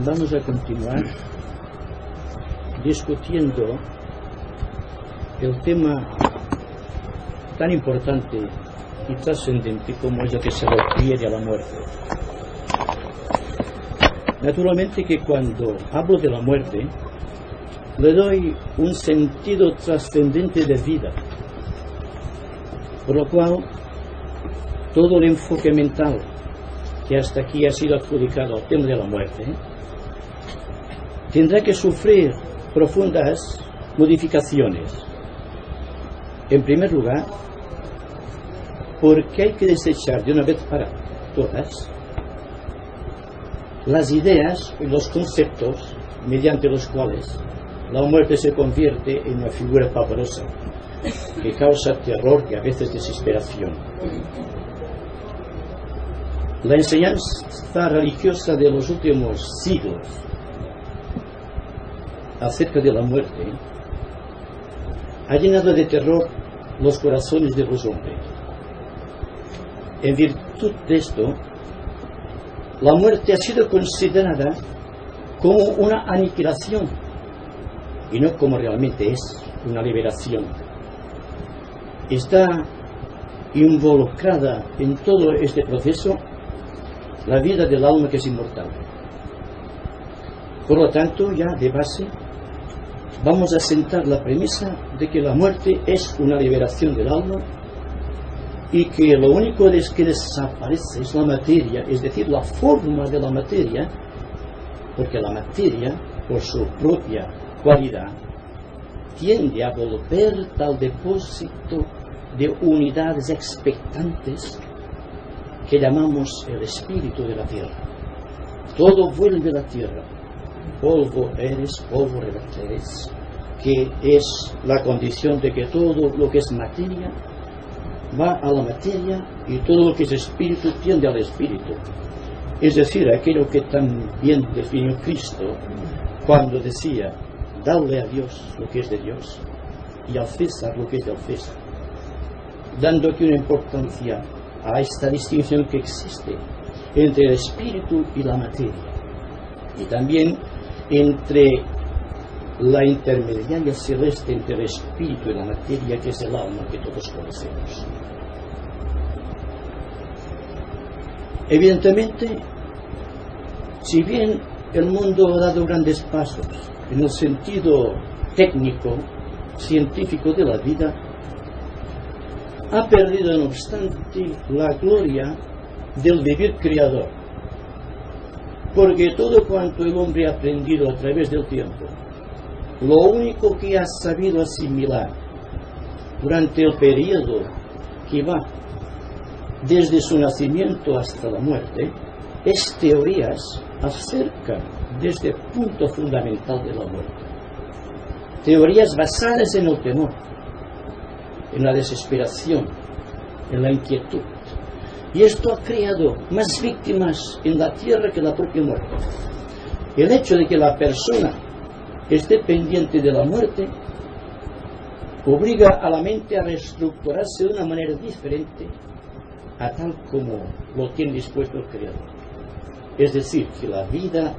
vamos a continuar discutiendo el tema tan importante y trascendente como es lo que se refiere a la muerte. Naturalmente que cuando hablo de la muerte le doy un sentido trascendente de vida, por lo cual todo el enfoque mental que hasta aquí ha sido adjudicado al tema de la muerte tendrá que sufrir profundas modificaciones. En primer lugar, porque hay que desechar de una vez para todas las ideas y los conceptos mediante los cuales la muerte se convierte en una figura pavorosa que causa terror y a veces desesperación. La enseñanza religiosa de los últimos siglos acerca de la muerte ha llenado de terror los corazones de los hombres. En virtud de esto, la muerte ha sido considerada como una aniquilación y no como realmente es, una liberación. Está involucrada en todo este proceso la vida del alma, que es inmortal. Por lo tanto, ya de base vamos a sentar la premisa de que la muerte es una liberación del alma y que lo único que desaparece es la materia, es decir, la forma de la materia, porque la materia, por su propia cualidad, tiende a volver al depósito de unidades expectantes que llamamos el espíritu de la tierra. Todo vuelve a la tierra. Polvo eres, polvo reverteres, que es la condición de que todo lo que es materia va a la materia y todo lo que es espíritu tiende al espíritu. Es decir, aquello que tan bien definió Cristo cuando decía: dadle a Dios lo que es de Dios y al César lo que es del César, dando aquí una importancia a esta distinción que existe entre el espíritu y la materia, y también entre la intermediaria celeste entre el espíritu y la materia, que es el alma que todos conocemos. Evidentemente, si bien el mundo ha dado grandes pasos en el sentido técnico, científico de la vida, ha perdido no obstante la gloria del vivir creador, porque todo cuanto el hombre ha aprendido a través del tiempo, lo único que ha sabido asimilar durante el periodo que va desde su nacimiento hasta la muerte, es teorías acerca de este punto fundamental de la muerte. Teorías basadas en el temor, en la desesperación, en la inquietud. Y esto ha creado más víctimas en la tierra que la propia muerte. El hecho de que la persona esté pendiente de la muerte obliga a la mente a reestructurarse de una manera diferente a tal como lo tiene dispuesto el Creador. Es decir, que la vida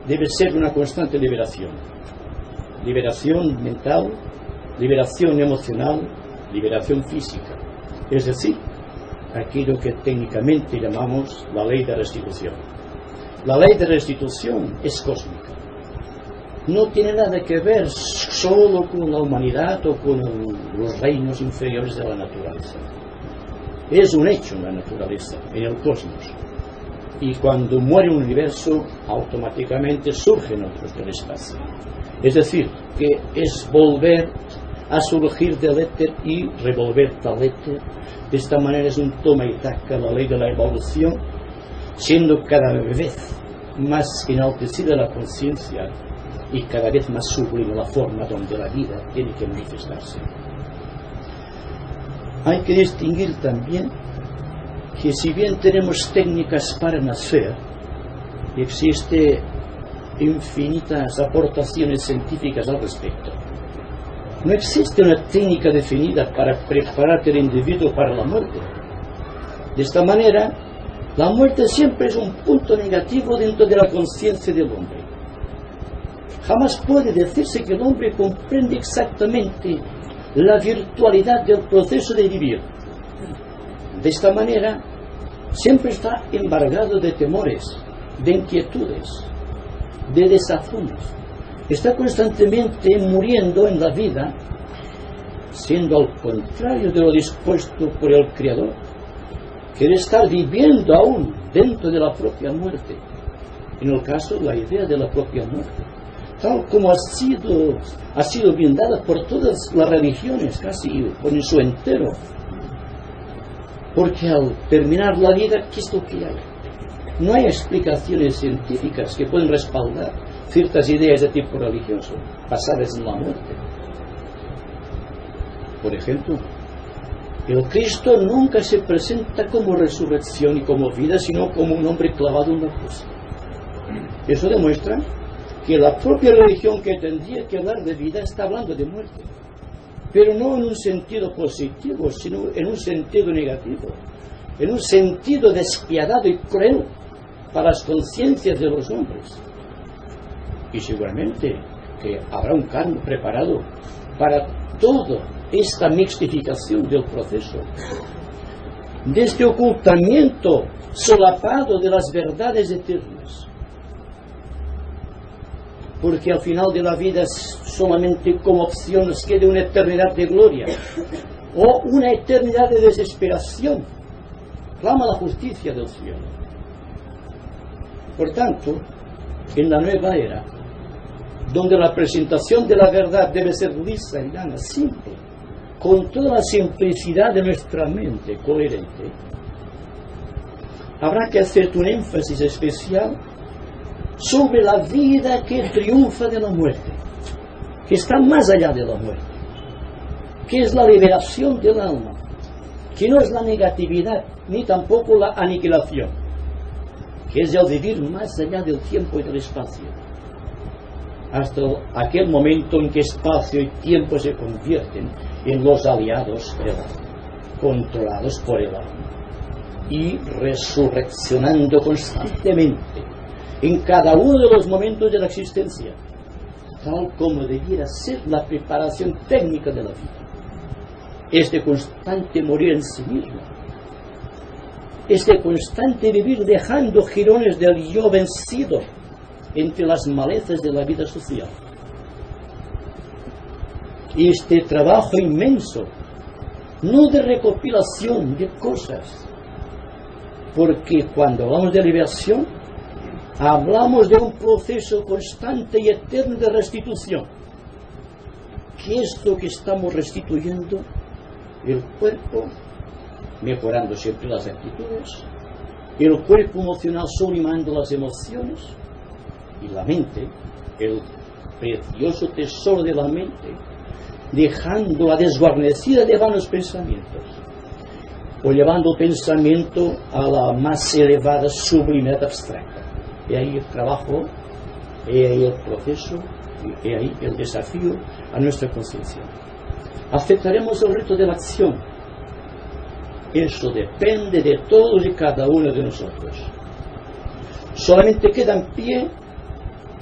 debe ser una constante liberación. Liberación mental, liberación emocional, liberación física. Es decir, aquello que técnicamente llamamos la ley de restitución. La ley de restitución es cósmica. No tiene nada que ver solo con la humanidad o con los reinos inferiores de la naturaleza. Es un hecho en la naturaleza, en el cosmos. Y cuando muere un universo, automáticamente surgen otros del espacio. Es decir, que es volver a surgir del éter y revolver tal éter. De esta manera es un toma y daca la ley de la evolución, siendo cada vez más enaltecida la conciencia y cada vez más sublime la forma donde la vida tiene que manifestarse. Hay que distinguir también que si bien tenemos técnicas para nacer, existen infinitas aportaciones científicas al respecto. No existe una técnica definida para preparar al individuo para la muerte. De esta manera, la muerte siempre es un punto negativo dentro de la conciencia del hombre. Jamás puede decirse que el hombre comprende exactamente la virtualidad del proceso de vivir. De esta manera, siempre está embargado de temores, de inquietudes, de desazones. Está constantemente muriendo en la vida, siendo al contrario de lo dispuesto por el Creador. Quiere estar viviendo aún dentro de la propia muerte. En el caso, la idea de la propia muerte, tal como ha sido brindada por todas las religiones, casi por en su entero. Porque al terminar la vida, ¿qué es lo que hay? No hay explicaciones científicas que pueden respaldar ciertas ideas de tipo religioso basadas en la muerte. Por ejemplo, el Cristo nunca se presenta como resurrección y como vida, sino como un hombre clavado en la cruz. Eso demuestra que la propia religión, que tendría que hablar de vida, está hablando de muerte. Pero no en un sentido positivo, sino en un sentido negativo, en un sentido despiadado y cruel para las conciencias de los hombres. Y seguramente que habrá un camino preparado para toda esta mixtificación del proceso, de este ocultamiento solapado de las verdades eternas. Porque al final de la vida solamente como opción nos queda una eternidad de gloria o una eternidad de desesperación. Clama la justicia del cielo. Por tanto, en la nueva era, donde la presentación de la verdad debe ser lisa y llana, simple, con toda la simplicidad de nuestra mente coherente, habrá que hacer un énfasis especial sobre la vida que triunfa de la muerte, que está más allá de la muerte, que es la liberación del alma, que no es la negatividad ni tampoco la aniquilación, que es el vivir más allá del tiempo y del espacio, hasta aquel momento en que espacio y tiempo se convierten en los aliados del alma, controlados por el alma y resurreccionando constantemente en cada uno de los momentos de la existencia, tal como debiera ser la preparación técnica de la vida. Este constante morir en sí mismo, este constante vivir dejando jirones del yo vencido entre las malezas de la vida social. Este trabajo inmenso, no de recopilación de cosas, porque cuando hablamos de liberación, hablamos de un proceso constante y eterno de restitución. ¿Qué es lo que estamos restituyendo? El cuerpo, mejorando siempre las actitudes, el cuerpo emocional sublimando las emociones, y la mente, el precioso tesoro de la mente, dejándola desguarnecida de vanos pensamientos, o llevando el pensamiento a la más elevada sublimidad abstracta. Y ahí el trabajo, y ahí el proceso, y ahí el desafío a nuestra conciencia. Aceptaremos el reto de la acción. Eso depende de todos y cada uno de nosotros. Solamente queda en pie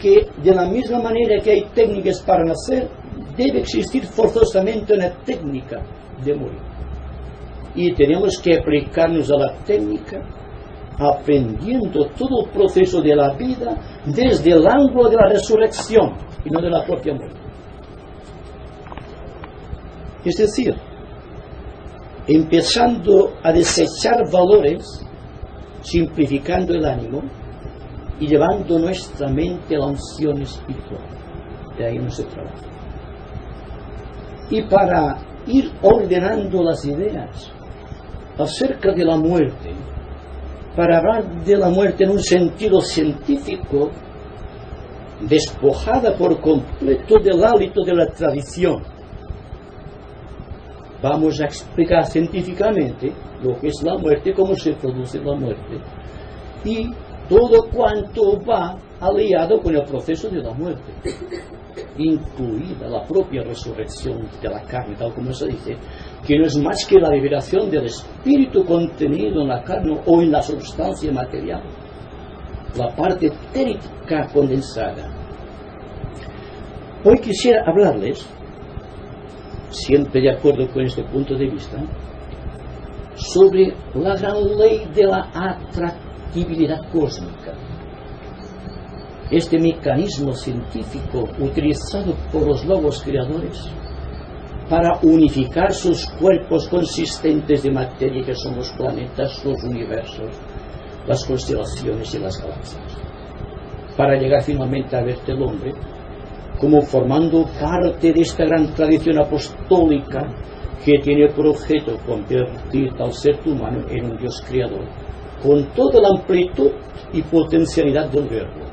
que de la misma manera que hay técnicas para nacer, debe existir forzosamente una técnica de morir. Y tenemos que aplicarnos a la técnica aprendiendo todo el proceso de la vida desde el ángulo de la resurrección y no de la propia muerte. Es decir, empezando a desechar valores, simplificando el ánimo y llevando nuestra mente a la unción espiritual. De ahí nuestro trabajo. Y para ir ordenando las ideas acerca de la muerte, para hablar de la muerte en un sentido científico, despojada por completo del hálito de la tradición, vamos a explicar científicamente lo que es la muerte, cómo se produce la muerte y todo cuanto va aliado con el proceso de la muerte, incluida la propia resurrección de la carne, tal como se dice, que no es más que la liberación del espíritu contenido en la carne o en la sustancia material, la parte etérica condensada. Hoy quisiera hablarles, siempre de acuerdo con este punto de vista, sobre la gran ley de la atractividad cósmica. Este mecanismo científico utilizado por los logos creadores para unificar sus cuerpos consistentes de materia que son los planetas, los universos, las constelaciones y las galaxias, para llegar finalmente a verte el hombre como formando parte de esta gran tradición apostólica que tiene por objeto convertir al ser humano en un Dios creador, con toda la amplitud y potencialidad del verbo.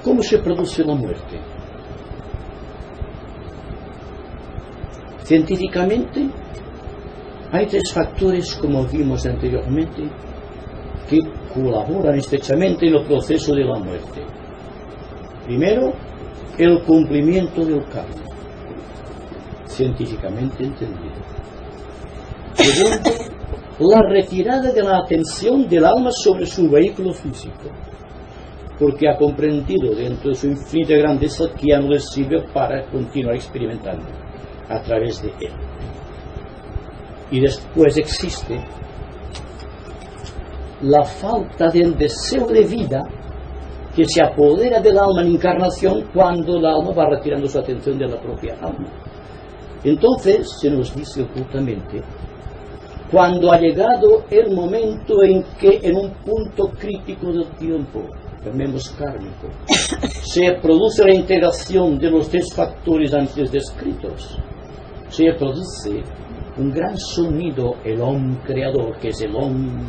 ¿Cómo se produce la muerte? Científicamente, hay tres factores, como vimos anteriormente, que colaboran estrechamente en el proceso de la muerte. Primero, el cumplimiento del karma, científicamente entendido. Segundo, la retirada de la atención del alma sobre su vehículo físico, porque ha comprendido dentro de su infinita grandeza que ya no le sirve para continuar experimentando a través de él. Y después existe la falta del deseo de vida que se apodera del alma en encarnación cuando el alma va retirando su atención de la propia alma. Entonces se nos dice ocultamente, cuando ha llegado el momento en que en un punto crítico del tiempo, llamemos kármico, se produce la integración de los tres factores antes descritos, se produce un gran sonido, el Om creador, que es el Om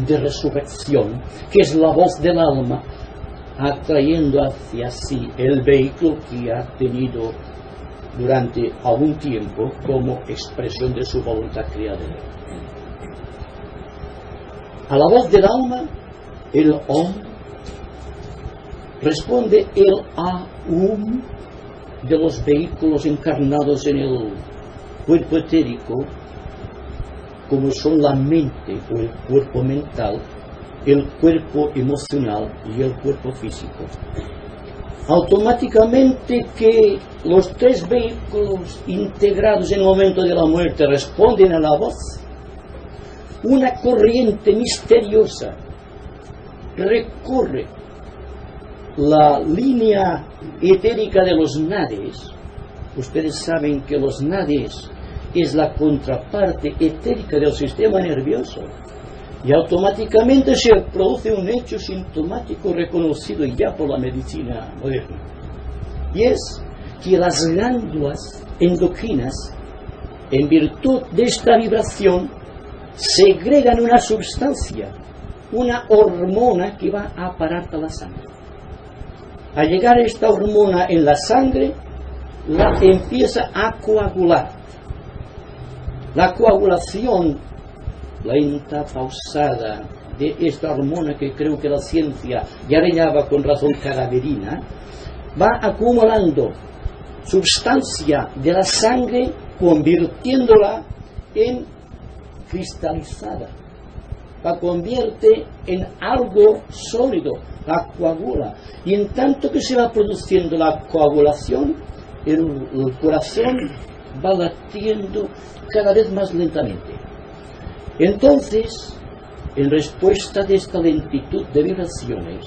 de resurrección, que es la voz del alma, atrayendo hacia sí el vehículo que ha tenido durante algún tiempo como expresión de su voluntad creadora. A la voz del alma, el Om, responde el Aum de los vehículos encarnados en el cuerpo etérico, como son la mente o el cuerpo mental, el cuerpo emocional y el cuerpo físico. Automáticamente que los tres vehículos integrados en el momento de la muerte responden a la voz, una corriente misteriosa recorre la línea etérica de los nadis. Ustedes saben que los nadis es la contraparte etérica del sistema nervioso, y automáticamente se produce un hecho sintomático reconocido ya por la medicina moderna, y es que las glándulas endocrinas, en virtud de esta vibración, segregan una sustancia, una hormona que va a parar a la sangre. Al llegar esta hormona en la sangre, la empieza a coagular. La coagulación lenta, pausada, de esta hormona que creo que la ciencia ya le llama con razón cadaverina, va acumulando sustancia de la sangre, convirtiéndola en cristalizada. La convierte en algo sólido, la coagula. Y en tanto que se va produciendo la coagulación, el corazón va latiendo cada vez más lentamente. Entonces, en respuesta de esta lentitud de vibraciones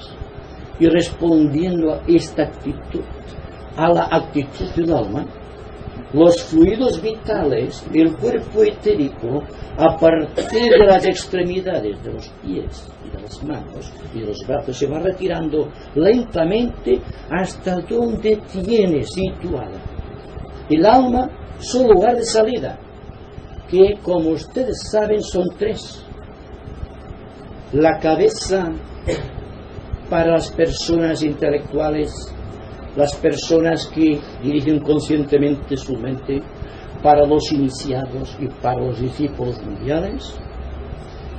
y respondiendo a esta actitud, a la actitud del alma, los fluidos vitales del cuerpo etérico, a partir de las extremidades de los pies y de las manos y de los brazos, se va retirando lentamente hasta donde tiene situada el alma su lugar de salida, que, como ustedes saben, son tres. La cabeza para las personas intelectuales, las personas que dirigen conscientemente su mente, para los iniciados y para los discípulos mundiales.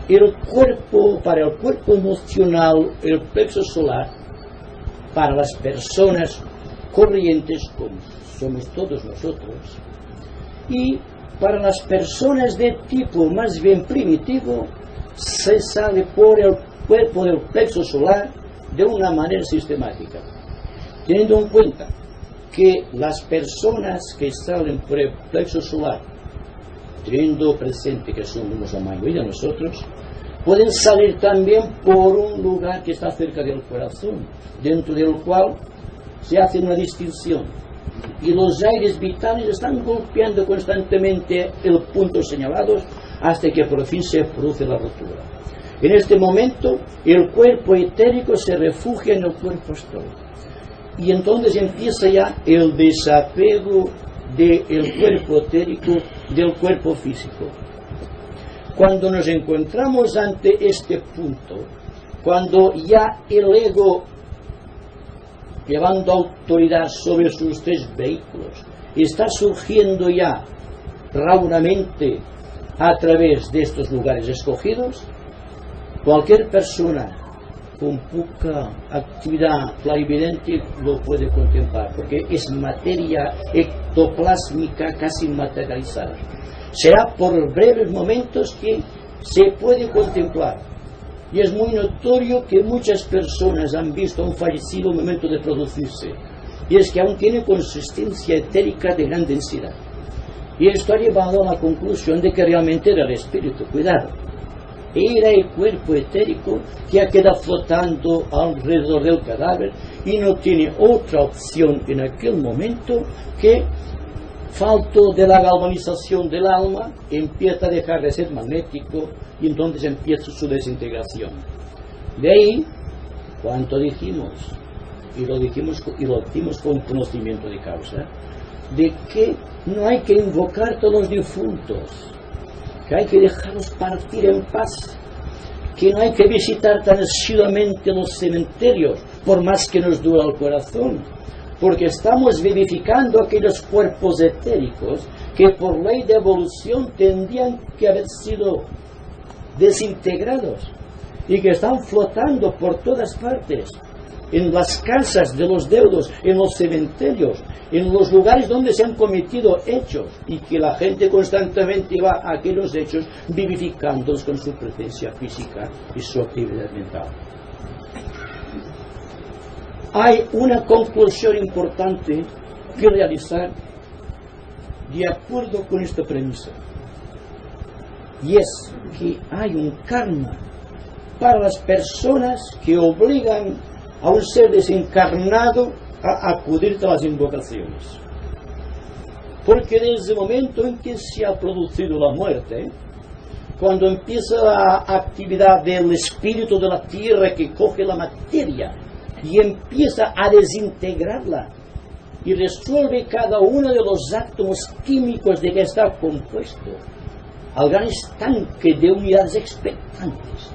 El cuerpo, para el cuerpo emocional, el plexo solar, para las personas corrientes, como somos todos nosotros, y para las personas de tipo más bien primitivo, se sale por el cuerpo del plexo solar de una manera sistemática, teniendo en cuenta que las personas que salen por el plexo solar, teniendo presente que somos la mayoría de nosotros, pueden salir también por un lugar que está cerca del corazón, dentro del cual se hace una distinción y los aires vitales están golpeando constantemente el punto señalado hasta que por fin se produce la rotura. En este momento el cuerpo etérico se refugia en el cuerpo astral y entonces empieza ya el desapego del cuerpo etérico del cuerpo físico. Cuando nos encontramos ante este punto, cuando ya el ego, llevando autoridad sobre sus tres vehículos, está surgiendo ya raudamente a través de estos lugares escogidos, cualquier persona con poca actividad clarividente lo puede contemplar, porque es materia ectoplásmica casi materializada. Será por breves momentos que se puede contemplar. Y es muy notorio que muchas personas han visto a un fallecido al momento de producirse. Y es que aún tiene consistencia etérica de gran densidad. Y esto ha llevado a la conclusión de que realmente era el espíritu. Cuidado. Era el cuerpo etérico que ha quedado flotando alrededor del cadáver y no tiene otra opción en aquel momento que, falto de la galvanización del alma, empieza a dejar de ser magnético y entonces empieza su desintegración. De ahí, cuanto dijimos, y lo dijimos con conocimiento de causa, de que no hay que invocar a todos los difuntos, que hay que dejarlos partir en paz, que no hay que visitar tan asiduamente los cementerios, por más que nos duela el corazón, porque estamos vivificando aquellos cuerpos etéricos que por ley de evolución tendrían que haber sido desintegrados y que están flotando por todas partes, en las casas de los deudos, en los cementerios, en los lugares donde se han cometido hechos y que la gente constantemente va a aquellos hechos vivificándolos con su presencia física y su actividad mental. Hay una conclusión importante que realizar de acuerdo con esta premisa, y es que hay un karma para las personas que obligan a un ser desencarnado a acudir a las invocaciones. Porque desde el momento en que se ha producido la muerte, cuando empieza la actividad del espíritu de la tierra que coge la materia y empieza a desintegrarla y resuelve cada uno de los átomos químicos de que está compuesto, al gran estanque de unidades expectantes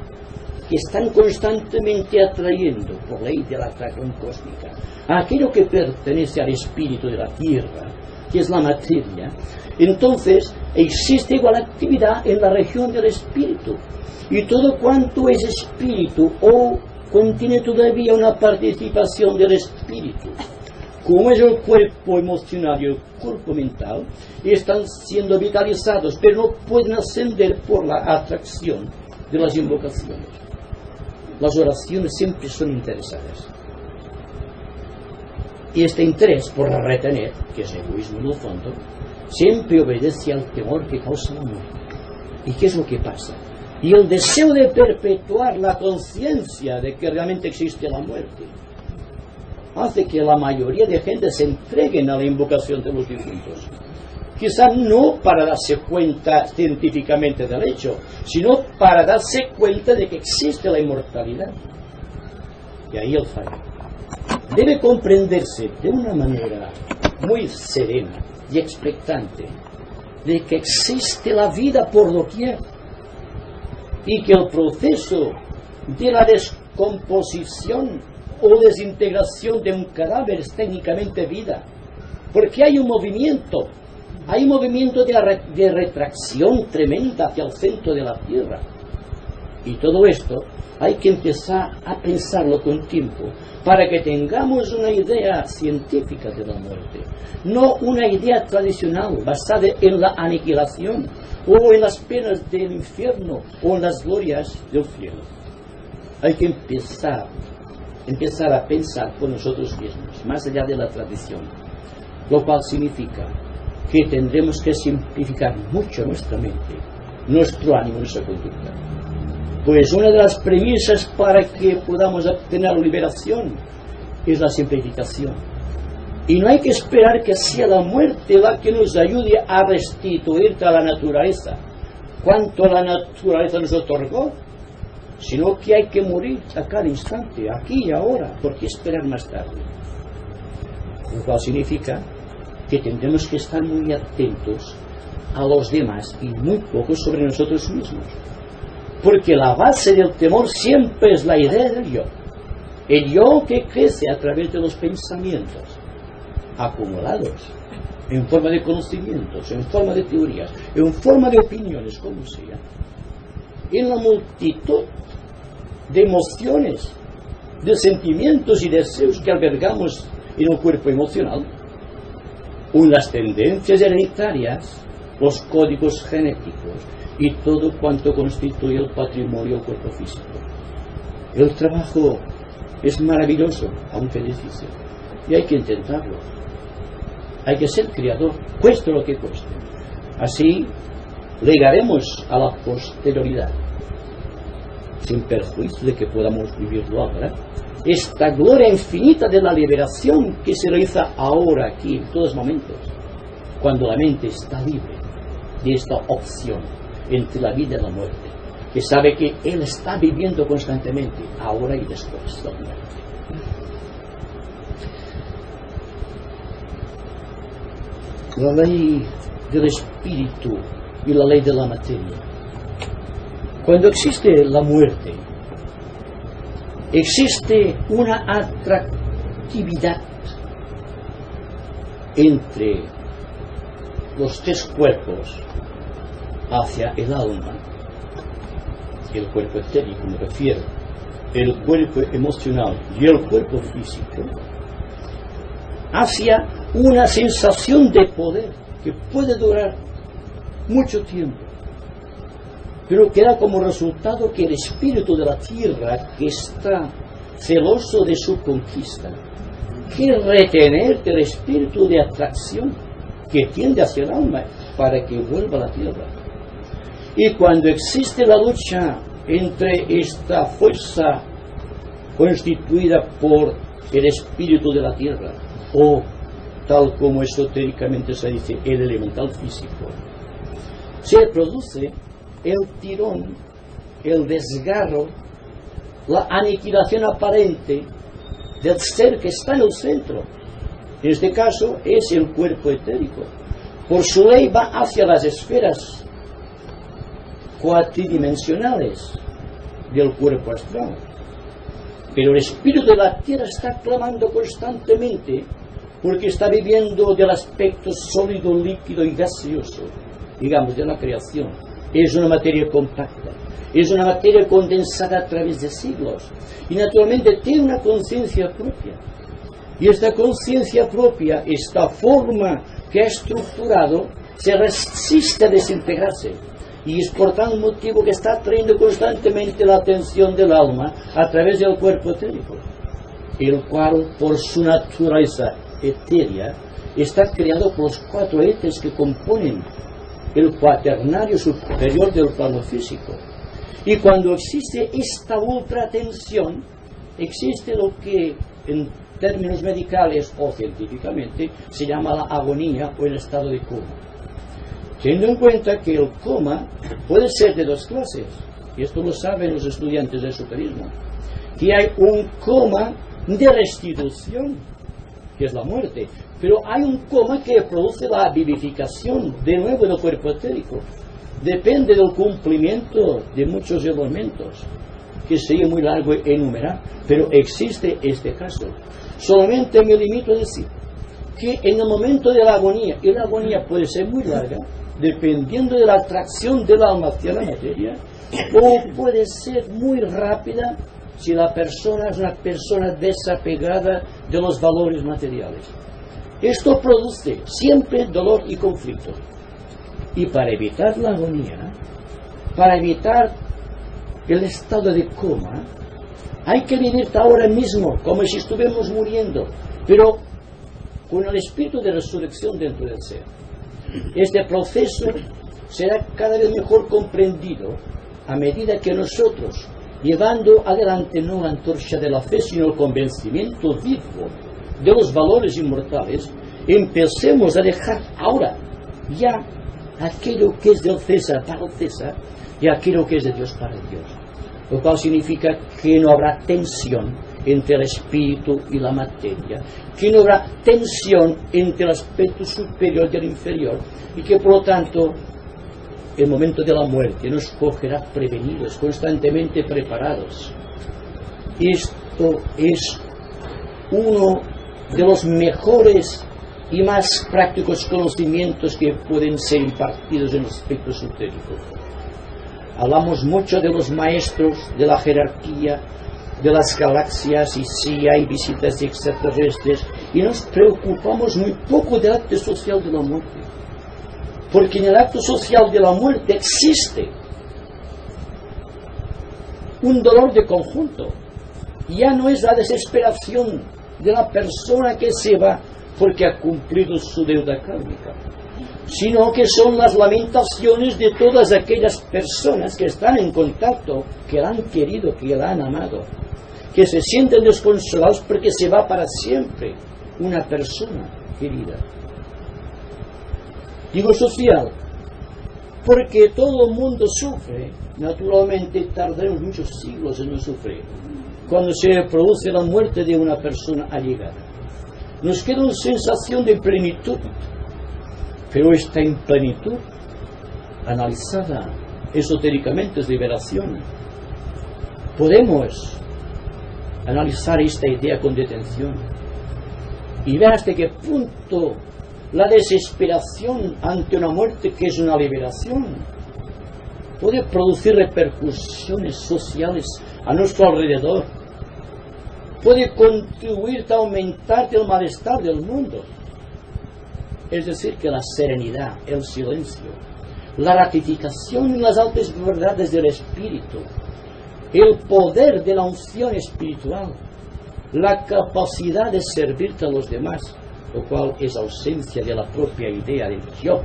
que están constantemente atrayendo por ley de la atracción cósmica a aquello que pertenece al espíritu de la tierra, que es la materia. Entonces existe igual actividad en la región del espíritu, y todo cuanto es espíritu o contiene todavía una participación del espíritu, como es el cuerpo emocional y el cuerpo mental, están siendo vitalizados, pero no pueden ascender por la atracción de las invocaciones. Las oraciones siempre son interesadas. Y este interés por retener, que es egoísmo en el fondo, siempre obedece al temor que causa la muerte. ¿Y qué es lo que pasa? Y el deseo de perpetuar la conciencia de que realmente existe la muerte hace que la mayoría de gente se entreguen a la invocación de los difuntos. Quizá no para darse cuenta científicamente del hecho, sino para darse cuenta de que existe la inmortalidad. Y ahí el fallo. Debe comprenderse de una manera muy serena y expectante de que existe la vida por doquier y que el proceso de la descomposición o desintegración de un cadáver es técnicamente vida, porque hay un movimiento de retracción tremenda hacia el centro de la Tierra. Y todo esto hay que empezar a pensarlo con tiempo para que tengamos una idea científica de la muerte, no una idea tradicional basada en la aniquilación o en las penas del infierno o en las glorias del cielo. hay que empezar a pensar por nosotros mismos, más allá de la tradición, lo cual significa que tendremos que simplificar mucho nuestra mente, nuestro ánimo, nuestra conducta. Pues una de las premisas para que podamos obtener la liberación es la simplificación. Y no hay que esperar que sea la muerte la que nos ayude a restituir a la naturaleza, cuanto la naturaleza nos otorgó, sino que hay que morir a cada instante, aquí y ahora, porque esperar más tarde. Lo cual significa que tendremos que estar muy atentos a los demás y muy poco sobre nosotros mismos. Porque la base del temor siempre es la idea del yo. El yo que crece a través de los pensamientos acumulados, en forma de conocimientos, en forma de teorías, en forma de opiniones, como sea, en la multitud de emociones, de sentimientos y deseos que albergamos en un cuerpo emocional, las tendencias hereditarias, los códigos genéticos y todo cuanto constituye el patrimonio del cuerpo físico. El trabajo es maravilloso, aunque difícil, y hay que intentarlo. Hay que ser creador, cueste lo que cueste. Así legaremos a la posterioridad, sin perjuicio de que podamos vivirlo ahora, esta gloria infinita de la liberación que se realiza ahora, aquí, en todos momentos, cuando la mente está libre de esta opción entre la vida y la muerte, que sabe que él está viviendo constantemente, ahora y después de la muerte. La ley del espíritu y la ley de la materia. Cuando existe la muerte, existe una atractividad entre los tres cuerpos hacia el alma, el cuerpo etérico me refiero, el cuerpo emocional y el cuerpo físico, hacia una sensación de poder que puede durar mucho tiempo, pero que da como resultado que el espíritu de la tierra, que está celoso de su conquista, quiere retener el espíritu de atracción que tiende hacia el alma para que vuelva a la tierra. Y cuando existe la lucha entre esta fuerza constituida por el espíritu de la tierra, o tal como esotéricamente se dice, el elemental físico, se produce el tirón, el desgarro, la aniquilación aparente del ser que está en el centro. En este caso es el cuerpo etérico. Por su ley va hacia las esferas cuatridimensionales del cuerpo astral. Pero el espíritu de la tierra está clamando constantemente porque está viviendo del aspecto sólido, líquido y gaseoso, digamos, de la creación. Es una materia compacta, es una materia condensada a través de siglos y naturalmente tiene una conciencia propia. Y esta conciencia propia, esta forma que ha estructurado, se resiste a desintegrarse. Y es por tal motivo que está atrayendo constantemente la atención del alma a través del cuerpo etérico, el cual, por su naturaleza etérea, está creado por los cuatro éteres que componen el cuaternario superior del plano físico. Y cuando existe esta ultratensión, existe lo que en términos medicales o científicamente se llama la agonía o el estado de coma. Teniendo en cuenta que el coma puede ser de dos clases, y esto lo saben los estudiantes del esoterismo, que hay un coma de restitución, que es la muerte, pero hay un coma que produce la vivificación de nuevo del cuerpo etérico. Depende del cumplimiento de muchos elementos, que sería muy largo enumerar, pero existe este caso. Solamente me limito a decir que en el momento de la agonía, y la agonía puede ser muy larga, dependiendo de la atracción del alma hacia la materia, o puede ser muy rápida si la persona es una persona desapegada de los valores materiales. Esto produce siempre dolor y conflicto. Y para evitar la agonía, para evitar el estado de coma, Hay que vivir ahora mismo como si estuviéramos muriendo, pero con el espíritu de resurrección dentro del ser. Este proceso será cada vez mejor comprendido a medida que nosotros, llevando adelante no la antorcha de la fe, sino el convencimiento vivo de los valores inmortales, empecemos a dejar ahora ya aquello que es del César para el César y aquello que es de Dios para Dios. Lo cual significa que no habrá tensión entre el espíritu y la materia, que no habrá tensión entre el aspecto superior y el inferior, y que por lo tanto el momento de la muerte nos cogerá prevenidos, constantemente preparados. Esto es uno de los mejores y más prácticos conocimientos que pueden ser impartidos en el aspecto esotérico. Hablamos mucho de los maestros, de la jerarquía, de las galaxias, y sí hay visitas extraterrestres, y nos preocupamos muy poco del acto social de la muerte. Porque en el acto social de la muerte existe un dolor de conjunto. Ya no es la desesperación de la persona que se va porque ha cumplido su deuda kármica, sino que son las lamentaciones de todas aquellas personas que están en contacto, que la han querido, que la han amado, que se sienten desconsolados porque se va para siempre una persona querida. Digo social, porque todo el mundo sufre. Naturalmente tardaremos muchos siglos en no sufrir cuando se produce la muerte de una persona allegada. Nos queda una sensación de plenitud, pero esta implenitud, analizada esotéricamente, es liberación. Podemos analizar esta idea con detención y ver hasta qué punto la desesperación ante una muerte que es una liberación puede producir repercusiones sociales a nuestro alrededor, puede contribuir a aumentar el malestar del mundo. Es decir, que la serenidad, el silencio, la ratificación en las altas verdades del espíritu, el poder de la unción espiritual, la capacidad de servirte a los demás, lo cual es ausencia de la propia idea del yo,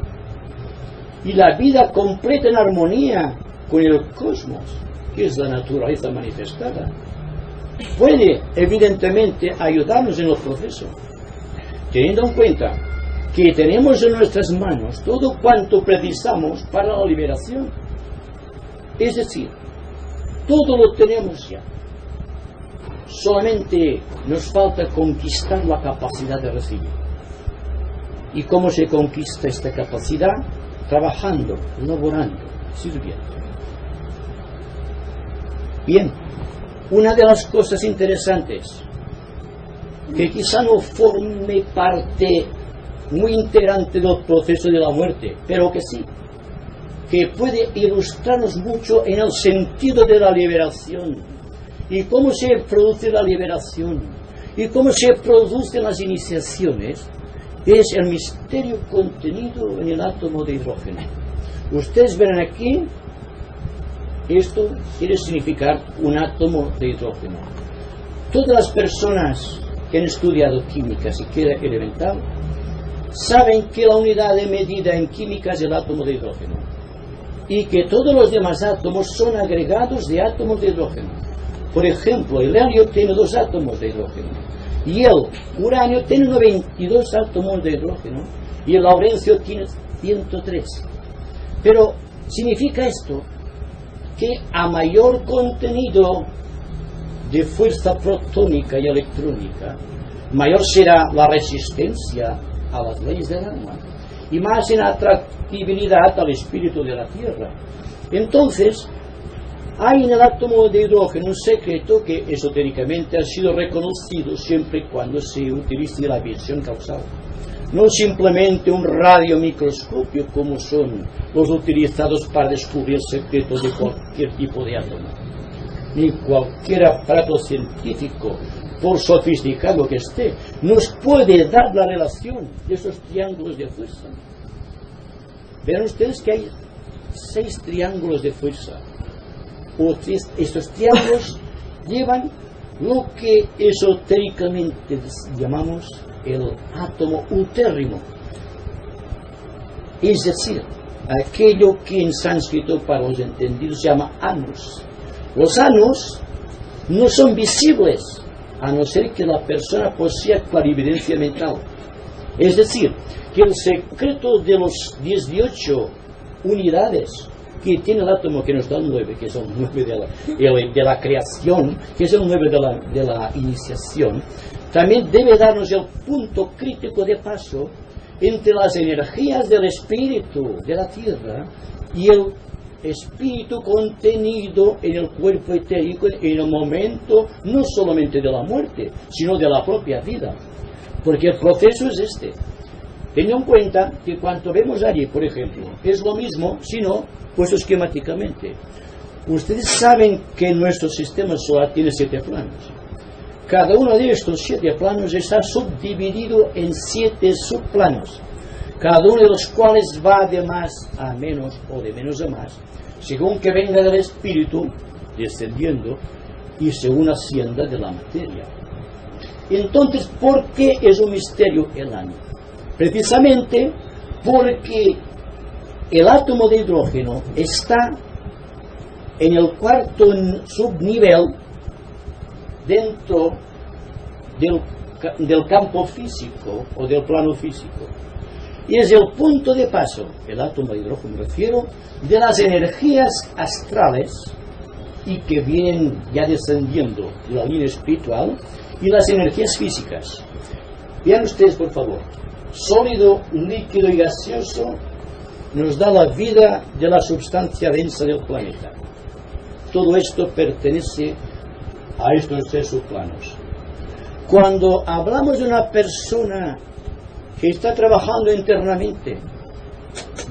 y la vida completa en armonía con el cosmos, que es la naturaleza manifestada, puede evidentemente ayudarnos en el proceso, teniendo en cuenta que tenemos en nuestras manos todo cuanto precisamos para la liberación. Es decir, todo lo tenemos ya. Solamente nos falta conquistar la capacidad de recibir. ¿Y cómo se conquista esta capacidad? Trabajando, laborando, sirviendo. Bien, una de las cosas interesantes, que quizá no forme parte muy integrante del proceso de la muerte, pero que sí, que puede ilustrarnos mucho en el sentido de la liberación, y cómo se produce la liberación, y cómo se producen las iniciaciones, es el misterio contenido en el átomo de hidrógeno. Ustedes ven aquí, esto quiere significar un átomo de hidrógeno. Todas las personas que han estudiado química, siquiera elemental, saben que la unidad de medida en química es el átomo de hidrógeno, y que todos los demás átomos son agregados de átomos de hidrógeno. Por ejemplo, el helio tiene 2 átomos de hidrógeno, y el uranio tiene 92 átomos de hidrógeno, y el laurencio tiene 103. Pero significa esto que a mayor contenido de fuerza protónica y electrónica, mayor será la resistencia a las leyes del alma, y más en atractividad al espíritu de la Tierra. Entonces, hay en el átomo de hidrógeno un secreto que esotéricamente ha sido reconocido siempre y cuando se utilice la visión causal. No simplemente un radiomicroscopio como son los utilizados para descubrir el secreto de cualquier tipo de átomo, ni cualquier aparato científico, por sofisticado que esté, nos puede dar la relación de esos triángulos de fuerza. Vean ustedes que hay 6 triángulos de fuerza. Estos triángulos llevan lo que esotéricamente llamamos el átomo utérrimo, es decir, aquello que en sánscrito para los entendidos se llama anus. Los anus no son visibles a no ser que la persona posea clarividencia mental. Es decir, que el secreto de los 18 unidades que tiene el átomo, que nos da el 9, que es el 9 de la creación, que es el 9 de la iniciación, también debe darnos el punto crítico de paso entre las energías del espíritu de la tierra y el espíritu contenido en el cuerpo etérico en el momento no solamente de la muerte, sino de la propia vida. Porque el proceso es este. Teniendo en cuenta que cuanto vemos allí, por ejemplo, es lo mismo, sino puesto esquemáticamente. Ustedes saben que nuestro sistema solar tiene 7 planos. Cada uno de estos 7 planos está subdividido en 7 subplanos, cada uno de los cuales va de más a menos o de menos a más, según que venga del espíritu descendiendo y según ascienda de la materia. Entonces, ¿por qué es un misterio el año? Precisamente porque el átomo de hidrógeno está en el 4º subnivel dentro del campo físico o del plano físico. Y es el punto de paso, el átomo de hidrógeno me refiero, de las energías astrales y que vienen ya descendiendo de la línea espiritual y las energías físicas. Vean ustedes, por favor, sólido, líquido y gaseoso nos da la vida de la sustancia densa del planeta. Todo esto pertenece a estos 3 subplanos. Cuando hablamos de una persona que está trabajando internamente,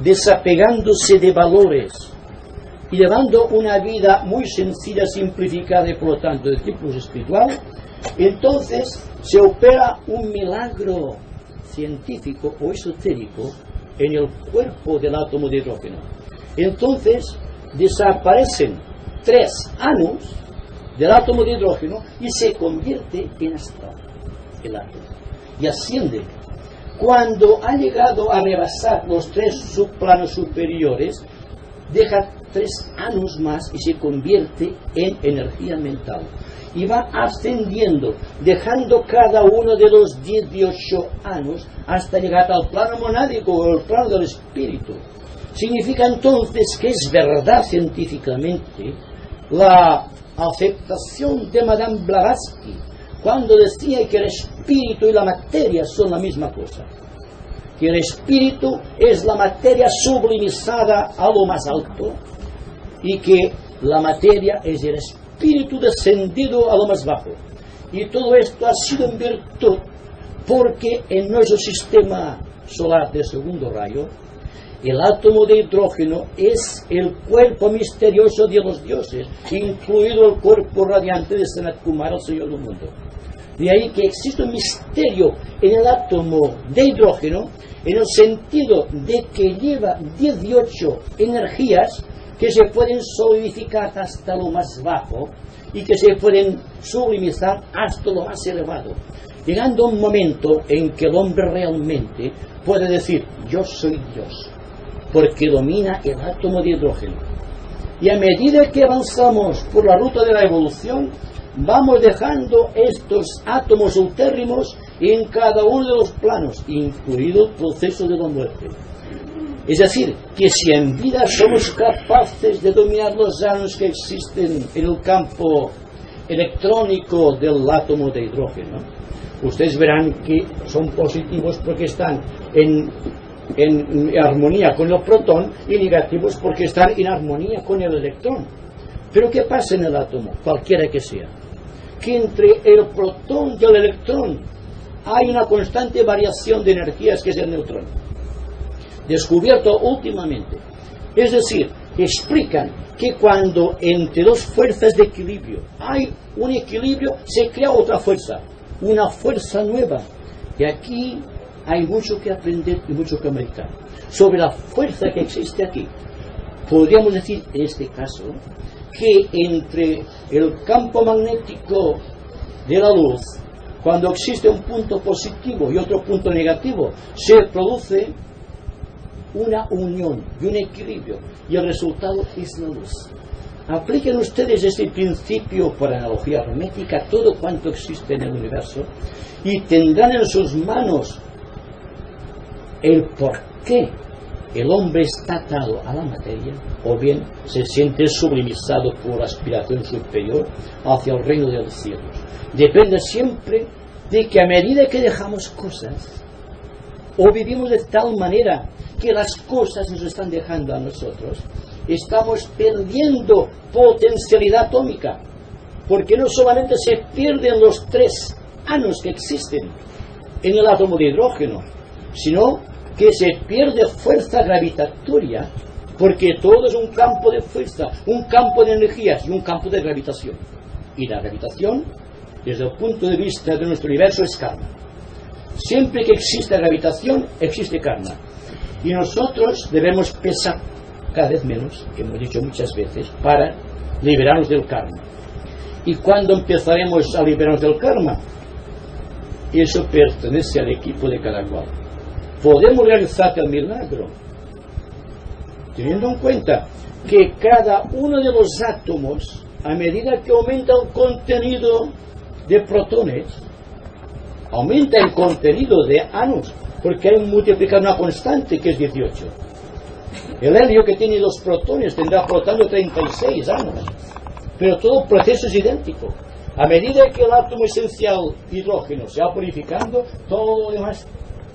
desapegándose de valores y llevando una vida muy sencilla, simplificada y por lo tanto de tipo espiritual, entonces se opera un milagro científico o esotérico en el cuerpo del átomo de hidrógeno. Entonces desaparecen 3 anus del átomo de hidrógeno y se convierte en astral el átomo y asciende. Cuando ha llegado a rebasar los 3 subplanos superiores, deja 3 anus más y se convierte en energía mental y va ascendiendo, dejando cada uno de los 18 anus hasta llegar al plano monádico o al plano del espíritu. Significa entonces que es verdad científicamente la aceptación de Madame Blavatsky cuando decía que el espíritu y la materia son la misma cosa, que el espíritu es la materia sublimizada a lo más alto y que la materia es el espíritu descendido a lo más bajo. Y todo esto ha sido en virtud porque en nuestro sistema solar de segundo rayo el átomo de hidrógeno es el cuerpo misterioso de los dioses, incluido el cuerpo radiante de Sanat Kumara, el Señor del mundo. De ahí que existe un misterio en el átomo de hidrógeno, en el sentido de que lleva 18 energías que se pueden solidificar hasta lo más bajo y que se pueden sublimizar hasta lo más elevado, llegando a un momento en que el hombre realmente puede decir: yo soy Dios, porque domina el átomo de hidrógeno. Y a medida que avanzamos por la ruta de la evolución, vamos dejando estos átomos utérrimos en cada uno de los planos, incluido el proceso de la muerte. Es decir, que si en vida somos capaces de dominar los años que existen en el campo electrónico del átomo de hidrógeno, ustedes verán que son positivos porque están en armonía con el protón y negativos porque están en armonía con el electrón. Pero ¿qué pasa en el átomo, cualquiera que sea? Que entre el protón y el electrón hay una constante variación de energías, que es el neutrón, descubierto últimamente. Es decir, explican que cuando entre 2 fuerzas de equilibrio hay un equilibrio, se crea otra fuerza, una fuerza nueva. Y aquí hay mucho que aprender y mucho que meditar sobre la fuerza que existe aquí. Podríamos decir en este caso que entre el campo magnético de la luz, cuando existe un punto positivo y otro punto negativo, se produce una unión y un equilibrio, y el resultado es la luz. Apliquen ustedes este principio por analogía hermética a todo cuanto existe en el universo y tendrán en sus manos el por qué el hombre está atado a la materia, o bien se siente sublimizado por la aspiración superior hacia el reino de los cielos. Depende siempre de que a medida que dejamos cosas, o vivimos de tal manera que las cosas nos están dejando a nosotros, estamos perdiendo potencialidad atómica, porque no solamente se pierden los 3 átomos que existen en el átomo de hidrógeno, sino que se pierde fuerza gravitatoria, porque todo es un campo de fuerza, un campo de energías y un campo de gravitación. Y la gravitación, desde el punto de vista de nuestro universo, es karma. Siempre que existe gravitación, existe karma. Y nosotros debemos pesar cada vez menos, que hemos dicho muchas veces, para liberarnos del karma. ¿Y cuándo empezaremos a liberarnos del karma? Eso pertenece al equipo de cada cual. Podemos realizar el milagro teniendo en cuenta que cada uno de los átomos, a medida que aumenta el contenido de protones, aumenta el contenido de átomos, porque hay un multiplicador, una constante que es 18. El helio, que tiene 2 protones, tendrá por lo tanto 36 átomos, pero todo el proceso es idéntico. A medida que el átomo esencial hidrógeno se va purificando, todo lo demás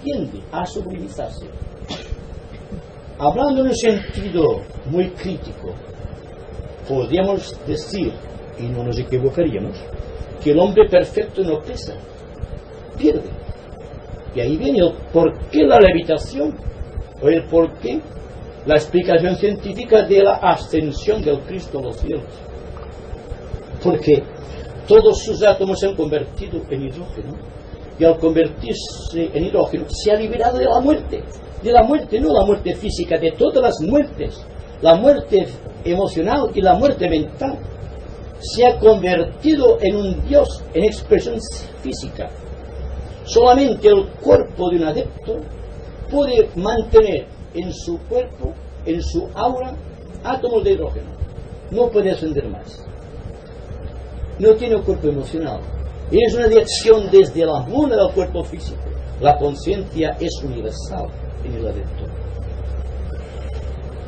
tiende a sublimizarse. Hablando en un sentido muy crítico, podríamos decir, y no nos equivocaríamos, que el hombre perfecto no pesa, pierde. Y ahí viene el por qué la levitación, o el por qué la explicación científica de la ascensión del Cristo a los cielos. Porque todos sus átomos se han convertido en hidrógeno, y al convertirse en hidrógeno se ha liberado de la muerte, no la muerte física, de todas las muertes, la muerte emocional y la muerte mental. Se ha convertido en un Dios en expresión física. Solamente el cuerpo de un adepto puede mantener en su cuerpo, en su aura, átomos de hidrógeno. No puede ascender más. No tiene un cuerpo emocional. Es una dirección desde la luna del cuerpo físico. La conciencia es universal en el adepto.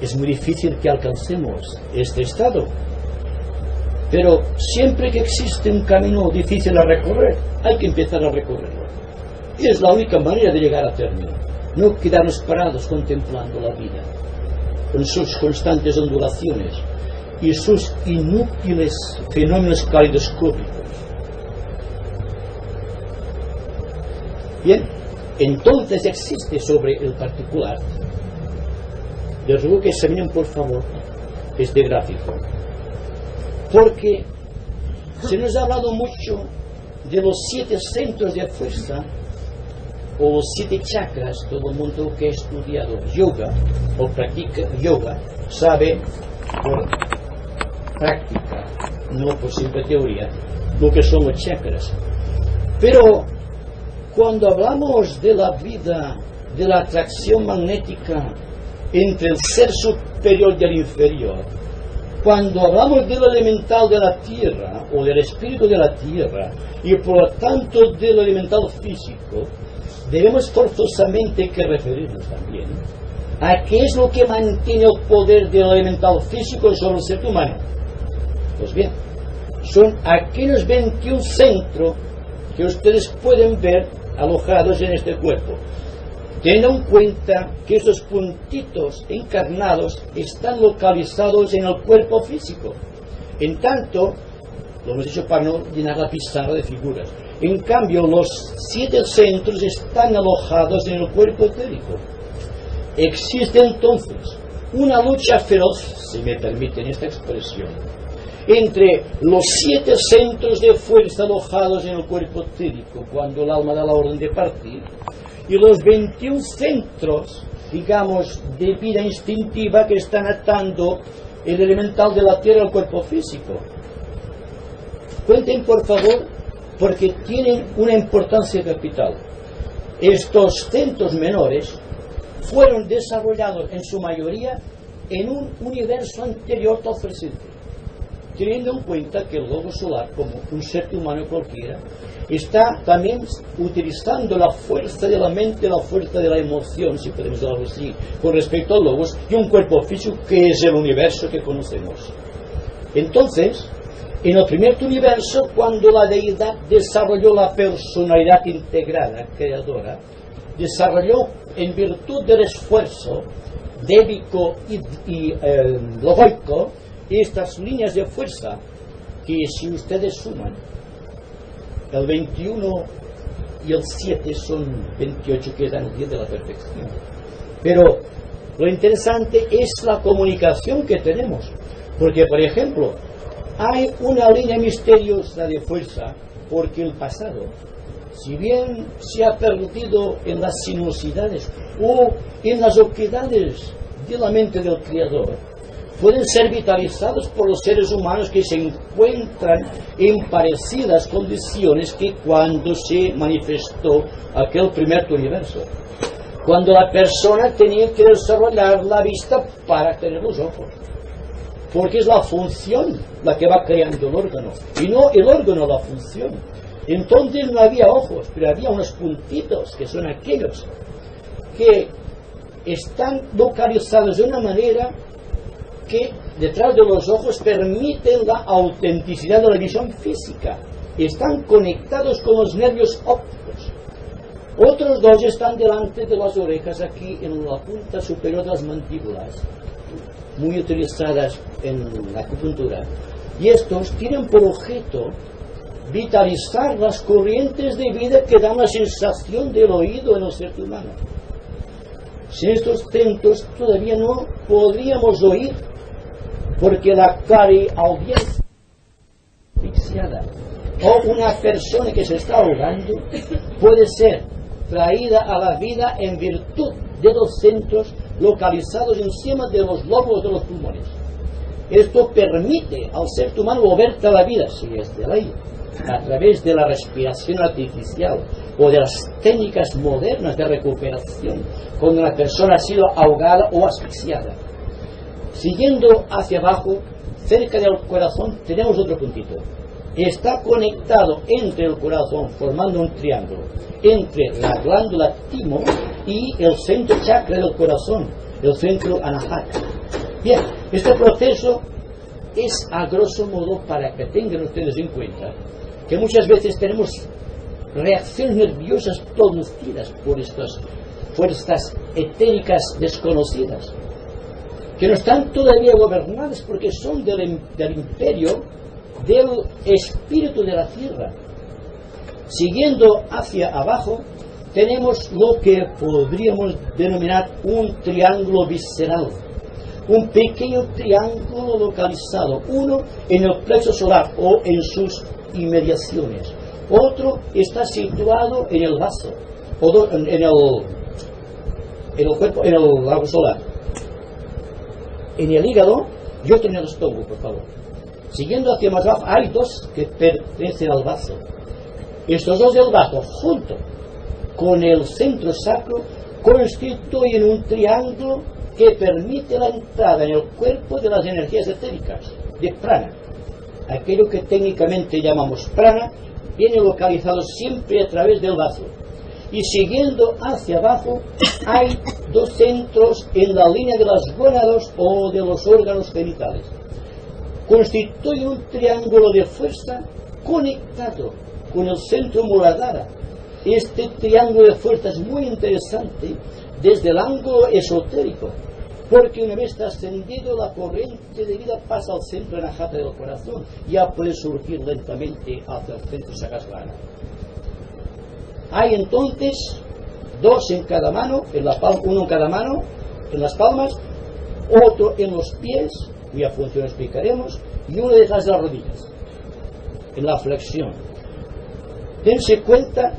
Es muy difícil que alcancemos este estado, pero siempre que existe un camino difícil a recorrer, hay que empezar a recorrerlo. Y es la única manera de llegar a término. No quedarnos parados contemplando la vida, con sus constantes ondulaciones y sus inútiles fenómenos caleidoscópicos. Bien, entonces existe sobre el particular. Les ruego que examinen por favor este gráfico, porque se nos ha hablado mucho de los 7 centros de fuerza o los 7 chakras. Todo el mundo que ha estudiado yoga o practica yoga sabe por práctica, no por simple teoría, lo que son los chakras. Pero cuando hablamos de la vida, de la atracción magnética entre el ser superior y el inferior, cuando hablamos del elemental de la tierra o del espíritu de la tierra y por lo tanto del elemental físico, debemos forzosamente que referirnos también a qué es lo que mantiene el poder del elemental físico sobre el ser humano. Pues bien, son aquellos 21 centros que ustedes pueden ver alojados en este cuerpo. Tengan en cuenta que esos puntitos encarnados están localizados en el cuerpo físico. En tanto, lo hemos dicho para no llenar la pizarra de figuras, en cambio los 7 centros están alojados en el cuerpo etérico. Existe entonces una lucha feroz, si me permiten esta expresión, entre los 7 centros de fuerza alojados en el cuerpo etérico cuando el alma da la orden de partir, y los 21 centros, digamos, de vida instintiva que están atando el elemental de la tierra al cuerpo físico. Cuenten, por favor, porque tienen una importancia capital. Estos centros menores fueron desarrollados en su mayoría en un universo anterior al presente, teniendo en cuenta que el globo solar, como un ser humano cualquiera, está también utilizando la fuerza de la mente, la fuerza de la emoción, si podemos decirlo así, con respecto al logos, y un cuerpo físico que es el universo que conocemos. Entonces, en el primer universo, cuando la deidad desarrolló la personalidad integrada, creadora, desarrolló en virtud del esfuerzo débico y logoico estas líneas de fuerza que, si ustedes suman, el 21 y el 7 son 28, que dan el 10 de la perfección. Pero lo interesante es la comunicación que tenemos, porque, por ejemplo, hay una línea misteriosa de fuerza, porque el pasado, si bien se ha perdido en las sinuosidades o en las oquedades de la mente del Creador, pueden ser vitalizados por los seres humanos que se encuentran en parecidas condiciones que cuando se manifestó aquel primer universo, cuando la persona tenía que desarrollar la vista para tener los ojos, porque es la función la que va creando el órgano, y no el órgano la función. Entonces no había ojos, pero había unos puntitos, que son aquellos que están localizados de una manera que detrás de los ojos permiten la autenticidad de la visión física. Están conectados con los nervios ópticos. Otros dos están delante de las orejas, aquí en la punta superior de las mandíbulas, muy utilizadas en la acupuntura. Y estos tienen por objeto vitalizar las corrientes de vida que dan la sensación del oído en el ser humano. Sin estos centros todavía no podríamos oír, porque la clariaudiencia asfixiada o una persona que se está ahogando puede ser traída a la vida en virtud de los centros localizados encima de los lóbulos de los pulmones. Esto permite al ser humano volver a la vida, si es de ley, a través de la respiración artificial o de las técnicas modernas de recuperación cuando una persona ha sido ahogada o asfixiada. Siguiendo hacia abajo, cerca del corazón, tenemos otro puntito. Está conectado entre el corazón, formando un triángulo, entre la glándula timo y el centro chakra del corazón, el centro anahata. Bien, este proceso es a grosso modo para que tengan ustedes en cuenta que muchas veces tenemos reacciones nerviosas producidas por estas fuerzas etéricas desconocidas, que no están todavía gobernadas porque son del imperio del espíritu de la tierra. Siguiendo hacia abajo, tenemos lo que podríamos denominar un triángulo visceral, un pequeño triángulo localizado, uno en el plexo solar o en sus inmediaciones, otro está situado en el vaso, en el cuerpo, en el lago solar, en el hígado y otro en el estómago, por favor. Siguiendo hacia más abajo, hay dos que pertenecen al vaso. Estos dos del vaso, junto con el centro sacro, constituyen un triángulo que permite la entrada en el cuerpo de las energías etéricas, de prana. Aquello que técnicamente llamamos prana viene localizado siempre a través del vaso. Y siguiendo hacia abajo, hay dos centros en la línea de las gónadas o de los órganos genitales. Constituye un triángulo de fuerza conectado con el centro Muladhara. Este triángulo de fuerza es muy interesante desde el ángulo esotérico, porque una vez trascendido la corriente de vida pasa al centro anahata del corazón, ya puede surgir lentamente hacia el centro sahasrara. Hay entonces dos en cada mano, uno en cada mano, en las palmas, otro en los pies, cuya función explicaremos, y uno detrás de las rodillas, en la flexión. Dense cuenta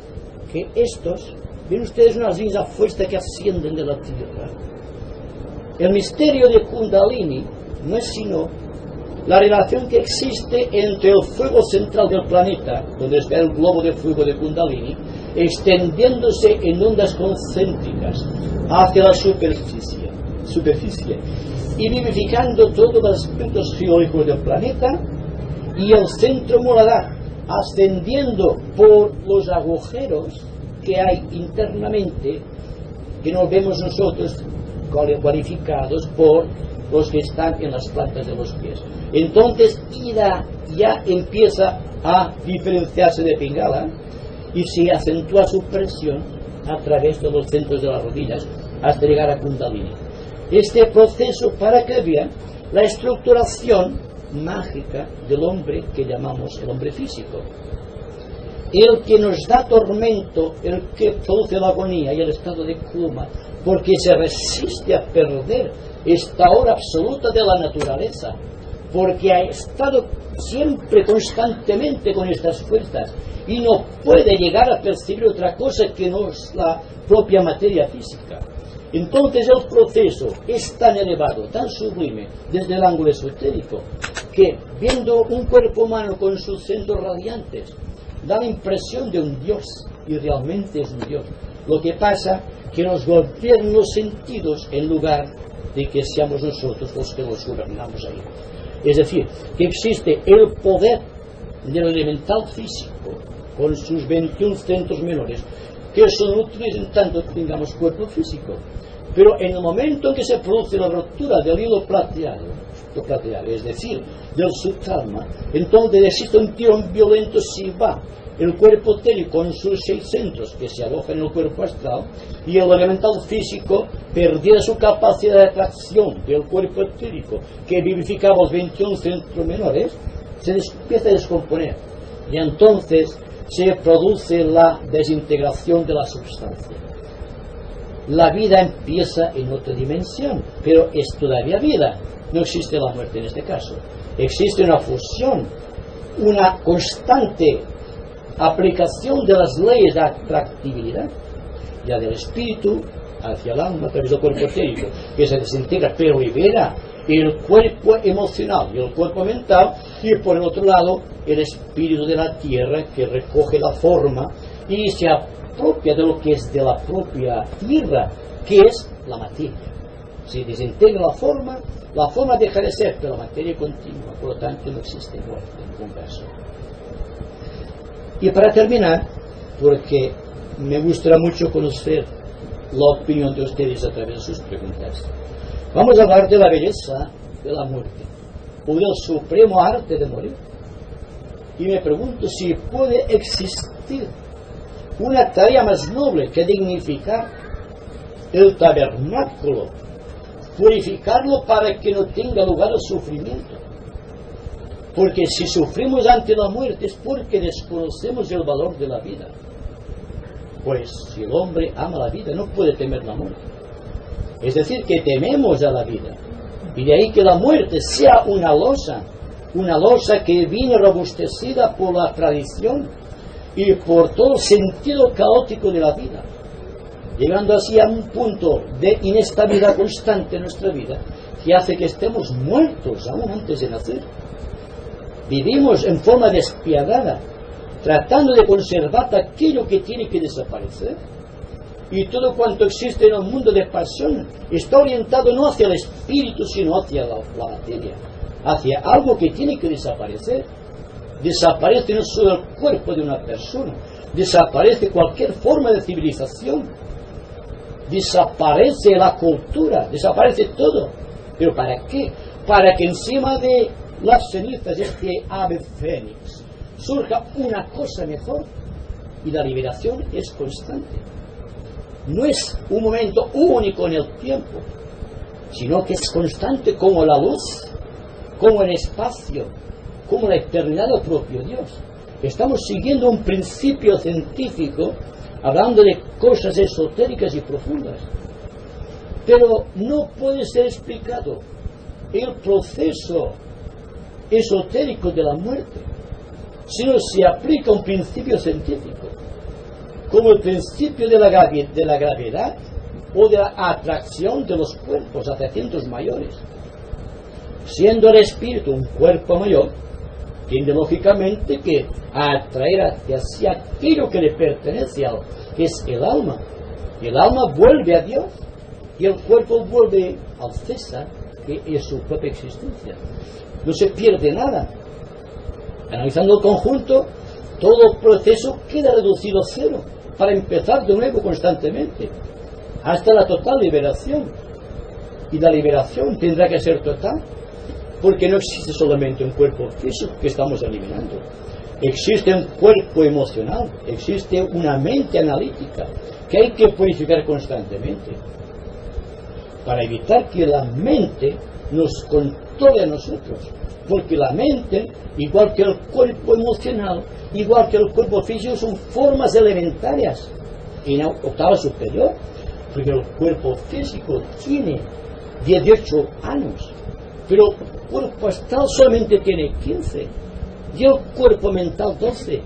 que estos, ven ustedes unas líneas de fuerza que ascienden de la tierra. El misterio de Kundalini no es sino la relación que existe entre el fuego central del planeta, donde está el globo de fuego de Kundalini, extendiéndose en ondas concéntricas hacia la superficie y vivificando todos los aspectos geológicos del planeta, y el centro moradar ascendiendo por los agujeros que hay internamente, que no vemos nosotros, cualificados por los que están en las plantas de los pies. Entonces Ida ya empieza a diferenciarse de Pingala y se acentúa su presión a través de los centros de las rodillas hasta llegar a Kundalini. Este proceso, para que vean la estructuración mágica del hombre que llamamos el hombre físico, el que nos da tormento, el que produce la agonía y el estado de coma, porque se resiste a perder esta hora absoluta de la naturaleza, porque ha estado siempre constantemente con estas fuerzas y no puede llegar a percibir otra cosa que no es la propia materia física. Entonces el proceso es tan elevado, tan sublime desde el ángulo esotérico, que viendo un cuerpo humano con sus centros radiantes da la impresión de un Dios, y realmente es un Dios. Lo que pasa que nos gobiernan los sentidos en lugar de que seamos nosotros los que los gobernamos ahí. Es decir, que existe el poder del elemental físico con sus 21 centros menores, que son útiles en tanto que tengamos cuerpo físico. Pero en el momento en que se produce la ruptura del hilo plateado, es decir, del subtalma, entonces existe un tirón violento si va el cuerpo etérico con sus 6 centros que se alojan en el cuerpo astral, y el elemental físico perdiera su capacidad de atracción del cuerpo etérico que vivificaba los 21 centros menores, se empieza a descomponer y entonces se produce la desintegración de la substancia. La vida empieza en otra dimensión, pero es todavía vida, no existe la muerte en este caso. Existe una fusión, una constante aplicación de las leyes de atractividad, ya del espíritu hacia el alma a través del cuerpo etérico, que se desintegra pero libera el cuerpo emocional y el cuerpo mental, y por el otro lado el espíritu de la tierra que recoge la forma y se apropia de lo que es de la propia tierra, que es la materia. Se desintegra la forma deja de ser, pero la materia continúa, por lo tanto no existe muerte en ningún caso. Y para terminar, porque me gustaría mucho conocer la opinión de ustedes a través de sus preguntas, vamos a hablar de la belleza de la muerte, o del supremo arte de morir. Y me pregunto si puede existir una tarea más noble que dignificar el tabernáculo, purificarlo para que no tenga lugar el sufrimiento. Porque si sufrimos ante la muerte es porque desconocemos el valor de la vida. Pues si el hombre ama la vida no puede temer la muerte. Es decir, que tememos a la vida. Y de ahí que la muerte sea una losa que viene robustecida por la tradición y por todo el sentido caótico de la vida, llegando así a un punto de inestabilidad constante en nuestra vida que hace que estemos muertos aún antes de nacer. Vivimos en forma despiadada, tratando de conservar aquello que tiene que desaparecer. Y todo cuanto existe en el mundo de pasión está orientado no hacia el espíritu, sino hacia la materia, hacia algo que tiene que desaparecer. Desaparece no solo el cuerpo de una persona, desaparece cualquier forma de civilización, desaparece la cultura, desaparece todo. ¿Pero para qué? Para que encima de las cenizas de este ave fénix surja una cosa mejor, y la liberación es constante. No es un momento único en el tiempo, sino que es constante como la luz, como el espacio, como la eternidad del propio Dios. Estamos siguiendo un principio científico, hablando de cosas esotéricas y profundas, pero no puede ser explicado el proceso esotérico de la muerte sino se aplica un principio científico, como el principio de la gravedad o de la atracción de los cuerpos hacia centros mayores. siendo el espíritu un cuerpo mayor, tiende lógicamente que a atraer hacia sí aquello que le pertenece al, que es el alma. Y el alma vuelve a Dios y el cuerpo vuelve al César, que es su propia existencia. No se pierde nada. Analizando el conjunto, todo proceso queda reducido a cero para empezar de nuevo constantemente hasta la total liberación. Y la liberación tendrá que ser total, porque no existe solamente un cuerpo físico que estamos eliminando. Existe un cuerpo emocional, existe una mente analítica que hay que purificar constantemente para evitar que la mente nos controle a nosotros, porque la mente, igual que el cuerpo emocional, igual que el cuerpo físico, son formas elementarias en octava superior, porque el cuerpo físico tiene 18 años, pero el cuerpo astral solamente tiene 15, y el cuerpo mental 12,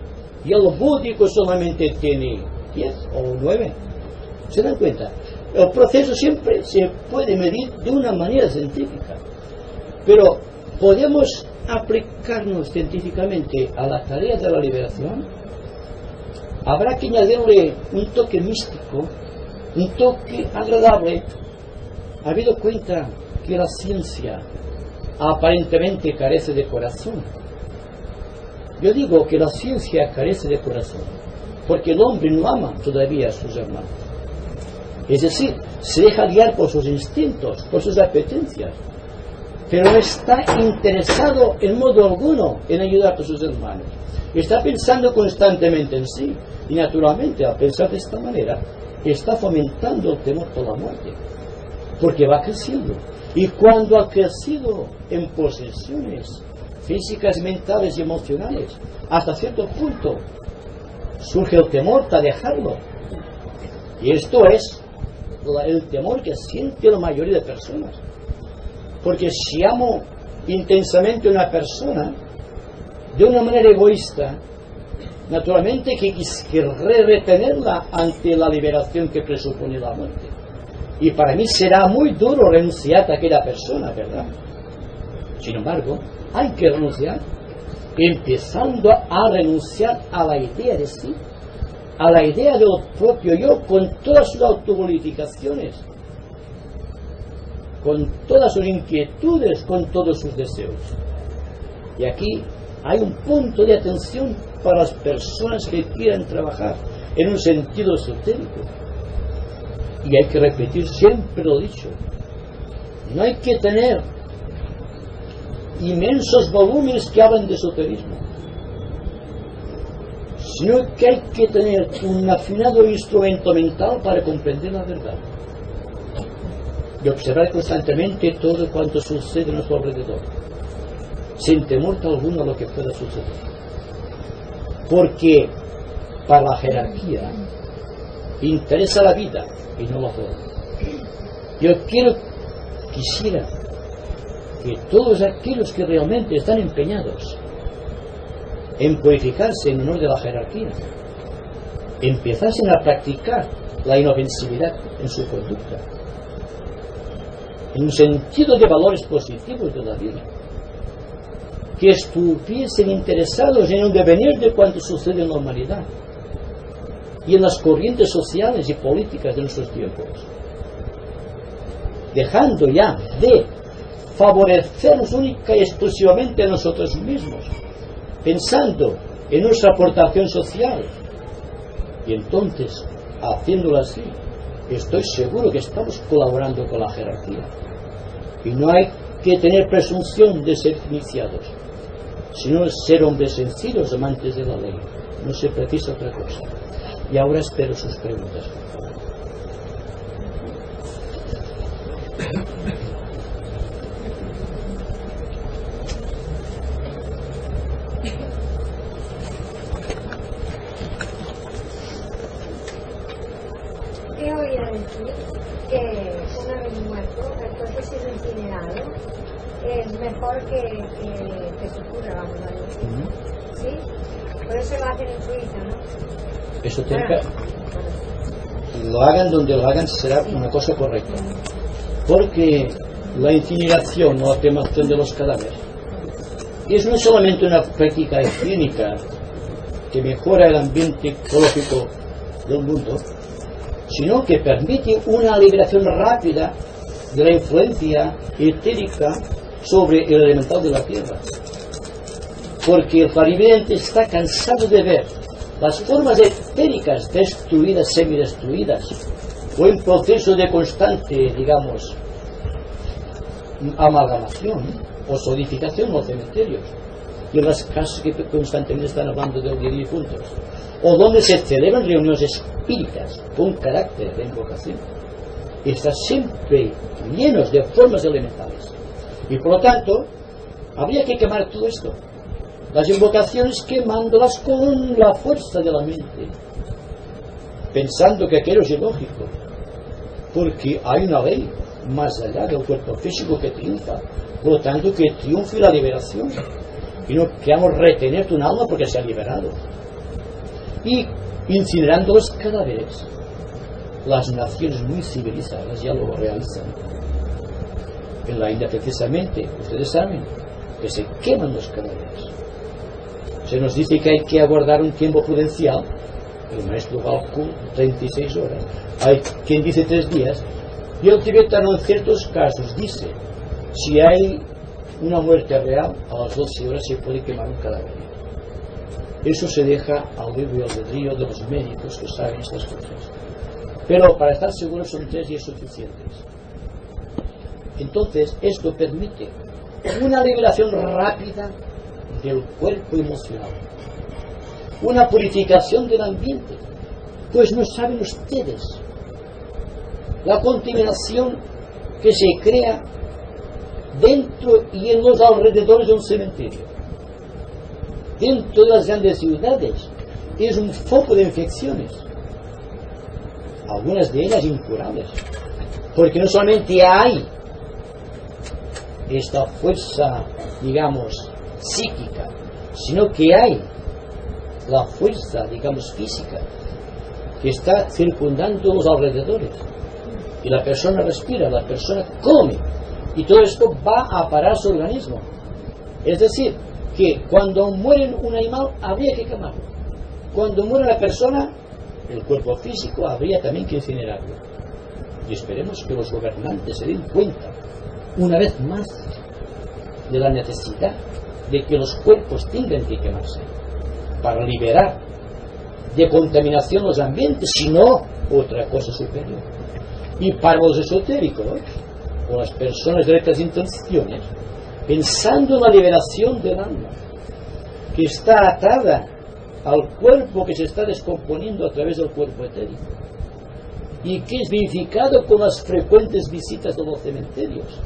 y el búdico solamente tiene 10 o 9. ¿Se dan cuenta? El proceso siempre se puede medir de una manera científica, pero podemos aplicarnos científicamente a la tarea de la liberación. Habrá que añadirle un toque místico, un toque agradable, habido cuenta que la ciencia aparentemente carece de corazón. Yo digo que la ciencia carece de corazón porque el hombre no ama todavía a sus hermanos. Es decir, se deja guiar por sus instintos, por sus apetencias, pero no está interesado en modo alguno en ayudar a sus hermanos. Está pensando constantemente en sí, y naturalmente al pensar de esta manera está fomentando el temor por la muerte, porque va creciendo, y cuando ha crecido en posesiones físicas, mentales y emocionales, hasta cierto punto surge el temor para dejarlo. Y esto es el temor que siente la mayoría de personas, porque si amo intensamente a una persona de una manera egoísta, naturalmente que querré retenerla ante la liberación que presupone la muerte, y para mí será muy duro renunciar a aquella persona, ¿verdad? Sin embargo, hay que renunciar, empezando a renunciar a la idea de sí, a la idea del propio yo, con todas sus autoglorificaciones, con todas sus inquietudes, con todos sus deseos. Y aquí hay un punto de atención para las personas que quieran trabajar en un sentido esotérico. Y hay que repetir siempre lo dicho: no hay que tener inmensos volúmenes que hablan de esoterismo, sino que hay que tener un afinado instrumento mental para comprender la verdad y observar constantemente todo cuanto sucede a nuestro alrededor, sin temor alguno a lo que pueda suceder, porque para la jerarquía interesa la vida y no la forma. Yo quisiera que todos aquellos que realmente están empeñados en purificarse en honor de la jerarquía empezasen a practicar la inofensividad en su conducta, en un sentido de valores positivos de la vida, que estuviesen interesados en el devenir de cuanto sucede en la humanidad y en las corrientes sociales y políticas de nuestros tiempos, dejando ya de favorecernos única y exclusivamente a nosotros mismos, pensando en nuestra aportación social. Y entonces, haciéndolo así, estoy seguro que estamos colaborando con la jerarquía. Y no hay que tener presunción de ser iniciados, sino ser hombres sencillos, amantes de la ley. No se precisa otra cosa. Y ahora espero sus preguntas. He oído decir que una vez muerto, el cuerpo si es incinerado, es mejor que se ocurra, vamos a decir. ¿Sí? Por eso lo hacen en Suiza, ¿no? Eso tiene que... Lo hagan donde lo hagan será una cosa correcta. Porque la incineración o la cremación de los cadáveres. Y es no solamente una práctica higiénica que mejora el ambiente ecológico del mundo, sino que permite una liberación rápida de la influencia etérica sobre el elemental de la tierra. Porque el clarividente está cansado de ver las formas etéricas destruidas, semidestruidas, o en proceso de constante, digamos, amalgamación o solidificación en los cementerios, y en las casas que constantemente están hablando del día de difuntos, o donde se celebran reuniones espíritas con carácter de invocación. Están siempre llenos de formas elementales. Y por lo tanto, habría que quemar todo esto. Las invocaciones quemándolas con la fuerza de la mente, pensando que aquello es ilógico, porque hay una ley más allá del cuerpo físico que triunfa. Por lo tanto, que triunfe la liberación y no queramos retener tu alma porque se ha liberado. Y incinerando los cadáveres, las naciones muy civilizadas ya lo realizan. En la India precisamente, ustedes saben que se queman los cadáveres. Se nos dice que hay que aguardar un tiempo prudencial. El maestro Balku, 36 horas. Hay quien dice 3 días. Y el tibetano en ciertos casos dice, si hay una muerte real, a las 12 horas se puede quemar un cadáver. Eso se deja al libre albedrío de los médicos que saben estas cosas. Pero para estar seguros son 3 días suficientes. Entonces, esto permite una liberación rápida del cuerpo emocional, una purificación del ambiente, pues no saben ustedes la contaminación que se crea dentro y en los alrededores de un cementerio. Dentro de las grandes ciudades es un foco de infecciones, algunas de ellas incurables, porque no solamente hay esta fuerza, digamos, psíquica, sino que hay la fuerza, digamos, física, que está circundando los alrededores. Y la persona respira, la persona come, y todo esto va a parar su organismo. Es decir, que cuando muere un animal habría que quemarlo. Cuando muere la persona, el cuerpo físico habría también que incinerarlo. Y esperemos que los gobernantes se den cuenta, una vez más, de la necesidad de que los cuerpos tengan que quemarse para liberar de contaminación los ambientes, si no otra cosa superior. Y para los esotéricos o las personas de rectas intenciones, pensando en la liberación del alma que está atada al cuerpo que se está descomponiendo a través del cuerpo etérico y que es vivificado con las frecuentes visitas de los cementerios.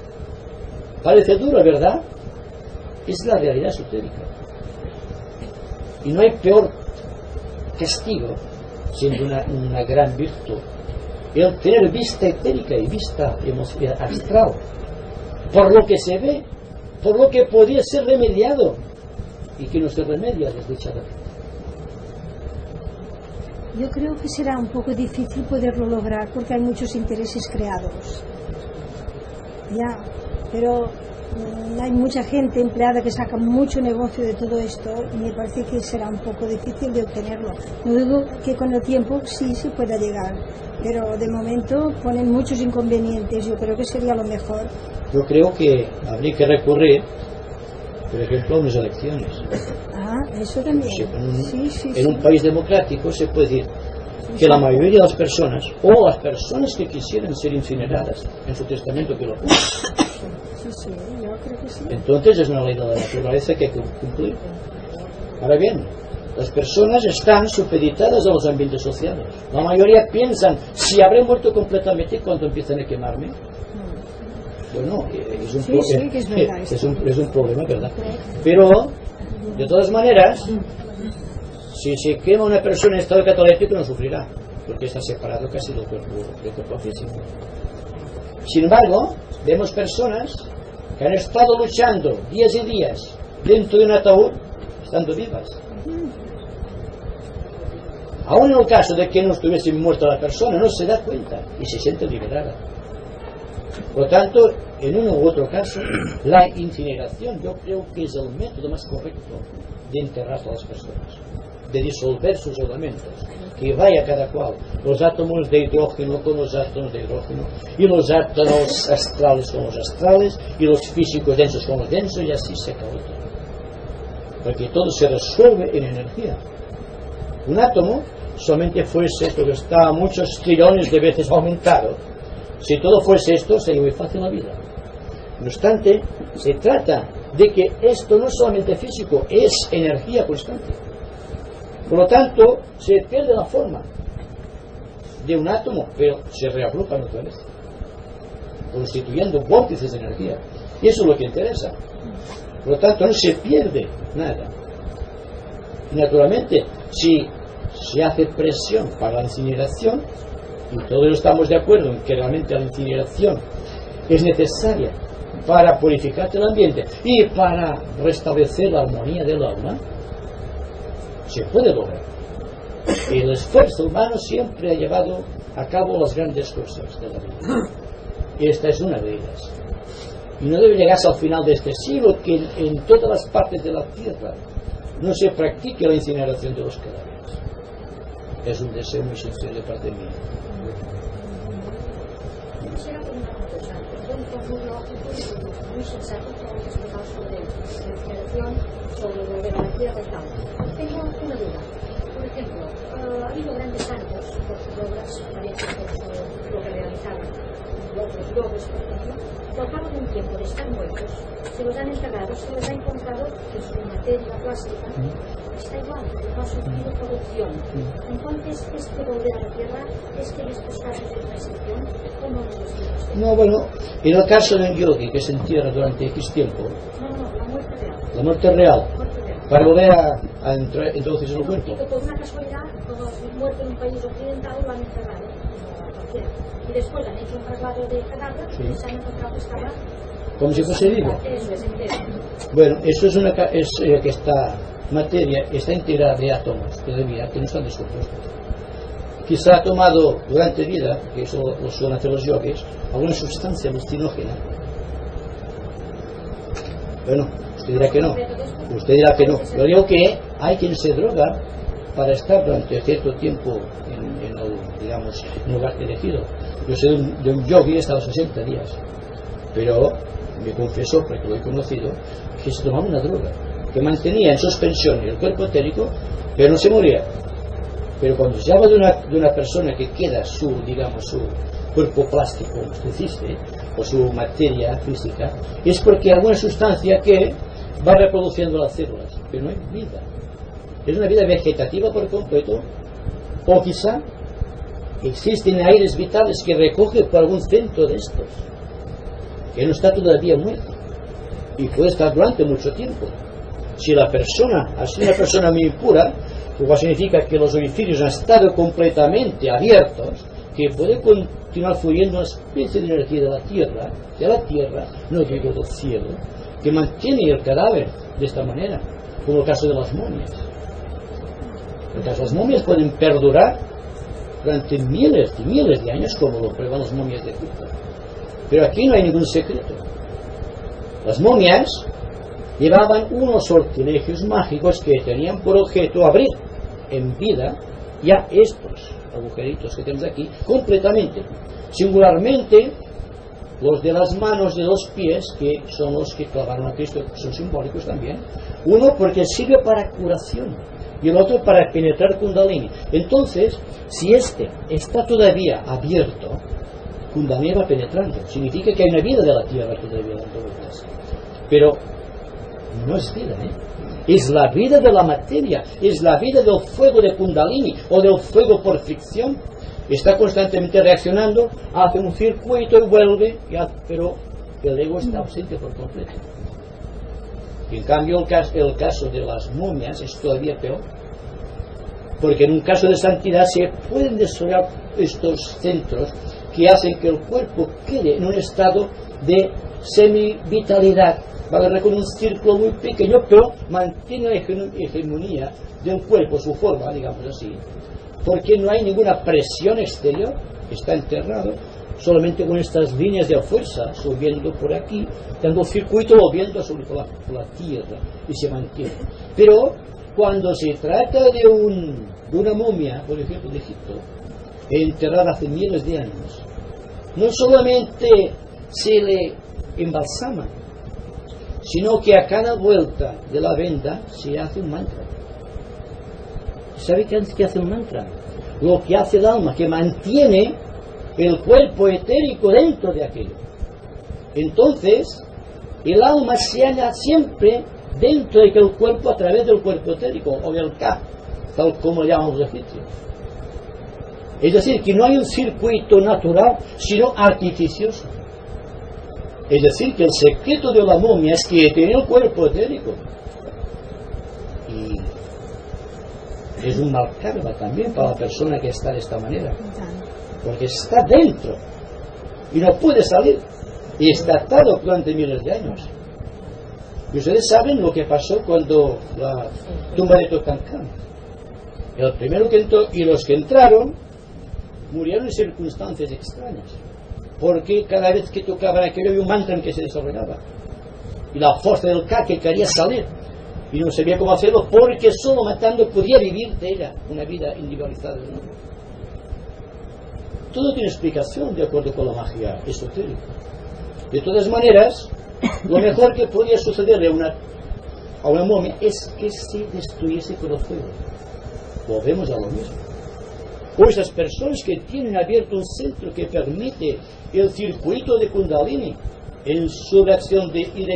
Parece duro, ¿verdad? Es la realidad esotérica. Y no hay peor castigo, siendo una gran virtud, el tener vista etérica y vista astral, por lo que se ve, por lo que podría ser remediado, y que no se remedia desdichadamente. Yo creo que será un poco difícil poderlo lograr porque hay muchos intereses creados. Ya, pero hay mucha gente empleada que saca mucho negocio de todo esto y me parece que será un poco difícil de obtenerlo. No digo que con el tiempo sí se pueda llegar, pero de momento ponen muchos inconvenientes. Yo creo que sería lo mejor. Yo creo que habría que recurrir, por ejemplo, a unas elecciones. Ah, eso también. En un país democrático se puede decir que la mayoría de las personas, o las personas que quisieran ser incineradas en su testamento, que lo cumplan. Sí, yo creo que sí. Entonces es una ley de la naturaleza que hay que cumplir. Ahora bien, las personas están supeditadas a los ambientes sociales. La mayoría piensan, si habré muerto completamente cuando empiezan a quemarme. Bueno, es un problema, ¿verdad? Pero, de todas maneras, si se quema una persona en estado cataléptico no sufrirá, porque está separado casi del cuerpo físico. Sin embargo, vemos personas que han estado luchando días y días dentro de un ataúd, estando vivas. Aún en el caso de que no estuviese muerta la persona, no se da cuenta y se siente liberada. Por lo tanto, en uno u otro caso, la incineración yo creo que es el método más correcto de enterrar a las personas, de disolver sus elementos, que vaya cada cual, los átomos de hidrógeno con los átomos de hidrógeno, y los átomos astrales con los astrales, y los físicos densos con los densos, y así se acabó todo. Porque todo se resuelve en energía. Un átomo solamente fuese esto que está muchos trillones de veces aumentado. Si todo fuese esto, sería muy fácil la vida. No obstante, se trata de que esto no es solamente físico, es energía constante. Por lo tanto, se pierde la forma de un átomo, pero se reagrupan otra vez, constituyendo vórtices de energía. Y eso es lo que interesa. Por lo tanto, no se pierde nada. Y naturalmente, si se hace presión para la incineración, y todos estamos de acuerdo en que realmente la incineración es necesaria para purificar el ambiente y para restablecer la armonía del alma, se puede lograr. El esfuerzo humano siempre ha llevado a cabo las grandes cosas de la vida. Y esta es una de ellas. Y no debe llegarse al final de este siglo que en todas las partes de la tierra no se practique la incineración de los cadáveres. Es un deseo muy sincero de parte mía. Quisiera preguntar una cosa. Es muy lógico y muy sensato todo lo que explicado sobre la incineración, sobre volver a la tierra y tal. Tengo una duda. Por ejemplo, ha habido grandes santos por sus obras, famosos por lo que realizaron, otros yogues, por ejemplo, que al cabo de un tiempo de estar muertos, se los han enterrado, se les ha encontrado que su materia plástica está igual, no ha sufrido corrupción. Entonces, este volver a la tierra es que en estos casos de transición, ¿cómo nos los dice? No, bueno, en el caso de un yogi que se entierra durante X tiempo, No, la muerte real. la muerte real, Muerte real. para volver a entrar entonces en el cuerpo. Que por una casualidad, como muerto en un país occidental, lo han enterrado. Y después han hecho un traslado de cadáver y se han encontrado que estaba Como si fuese vivo. Eso es entero. Bueno, eso es que esta materia está integrada de átomos todavía que no están descompuestos. Quizá ha tomado durante vida, que eso lo suelen hacer los yogis, alguna sustancia alucinógena. Bueno, usted dirá que no. Usted dirá que no. Yo digo que hay quien se droga para estar durante cierto tiempo en el lugar elegido. Yo sé de un yogi que ha estado 60 días, pero me confesó, porque lo he conocido, que se tomaba una droga que mantenía en suspensión el cuerpo etérico, pero no se moría. Pero cuando se habla de una persona que queda su cuerpo plástico, como usted dice, o su materia física, es porque hay alguna sustancia que va reproduciendo las células, pero no hay vida. Es una vida vegetativa por completo, o quizá existen aires vitales que recoge por algún centro de estos, que no está todavía muerto, y puede estar durante mucho tiempo. Si la persona ha sido una persona muy impura, lo cual significa que los orificios han estado completamente abiertos, que puede continuar fluyendo una especie de energía de la tierra, no digo del cielo, que mantiene el cadáver de esta manera, como el caso de las momias. En el caso de las momias pueden perdurar durante miles y miles de años, como lo prueban las momias de Egipto. Pero aquí no hay ningún secreto. Las momias llevaban unos sortilegios mágicos que tenían por objeto abrir en vida ya estos agujeritos que tenemos aquí completamente. Singularmente los de las manos de los pies, que son los que clavaron a Cristo, son simbólicos también. Uno porque sirve para curación y el otro para penetrar Kundalini. Entonces, si este está todavía abierto, Kundalini va penetrando. Significa que hay una vida de la tierra todavía dando vueltas. Pero no es vida, es la vida de la materia, es la vida del fuego de Kundalini o del fuego por fricción. Está constantemente reaccionando, hace un circuito y vuelve, pero el ego está ausente por completo. En cambio, el caso de las momias es todavía peor, porque en un caso de santidad se pueden desarrollar estos centros que hacen que el cuerpo quede en un estado de semi-vitalidad, ¿vale? Con un círculo muy pequeño, pero mantiene la hegemonía de un cuerpo, su forma, digamos así, porque no hay ninguna presión exterior, está enterrado, solamente con estas líneas de fuerza subiendo por aquí, dando circuito, volviendo sobre por la tierra y se mantiene. Pero cuando se trata de una momia, por ejemplo, de Egipto, enterrada hace miles de años, no solamente se le embalsama, sino que a cada vuelta de la venda se hace un mantra. ¿Sabe qué hace un mantra? Lo que hace el alma, que mantiene el cuerpo etérico dentro de aquello. Entonces, el alma se halla siempre dentro de aquel cuerpo a través del cuerpo etérico, o del Ka, tal como llaman los egipcios. Es decir, que no hay un circuito natural, sino artificioso. Es decir, que el secreto de la momia es que tiene el cuerpo etérico. Y es un mal karma también para la persona que está de esta manera. Porque está dentro y no puede salir. Y está atado durante miles de años. Y ustedes saben lo que pasó cuando la tumba de Tutankamón. El primero que entró y los que entraron murieron en circunstancias extrañas. Porque cada vez que tocaban aquello había un mantra en que se desarrollaba. Y la fuerza del Ka que quería salir. Y no sabía cómo hacerlo porque solo matando podía vivir de ella una vida individualizada. ¿No? Todo tiene explicación de acuerdo con la magia esotérica. De todas maneras, lo mejor que podía sucederle a una momia es que se destruyese por el fuego. Volvemos a lo mismo. O esas personas que tienen abierto un centro que permite el circuito de Kundalini en su reacción de Ida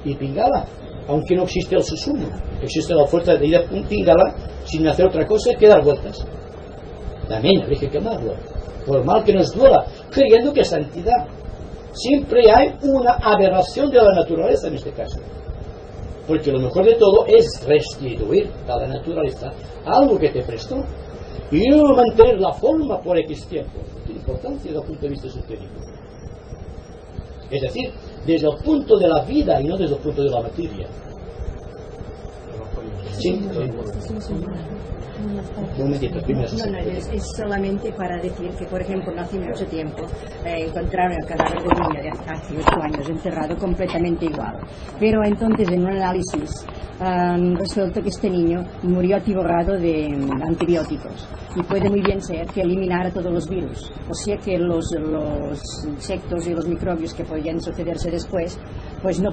y Pingala, aunque no existe el Susumo, existe la fuerza de Ida y Pingala sin hacer otra cosa que dar vueltas. También habría que quemarlo, por mal que nos duela, creyendo que es santidad. Siempre hay una aberración de la naturaleza en este caso. Porque lo mejor de todo es restituir a la naturaleza algo que te prestó. Y no mantener la forma por X tiempo. Tiene importancia desde el punto de vista esotérico. Es decir, desde el punto de la vida y no desde el punto de la materia. Sí. Un momentito, primero. No, es solamente para decir que, por ejemplo, no hace mucho tiempo encontraron el cadáver de un niño de hace 8 años enterrado completamente igual. Pero entonces en un análisis resulta que este niño murió atiborrado de antibióticos y puede muy bien ser que eliminara todos los virus. O sea que los insectos y los microbios que podían sucederse después pues no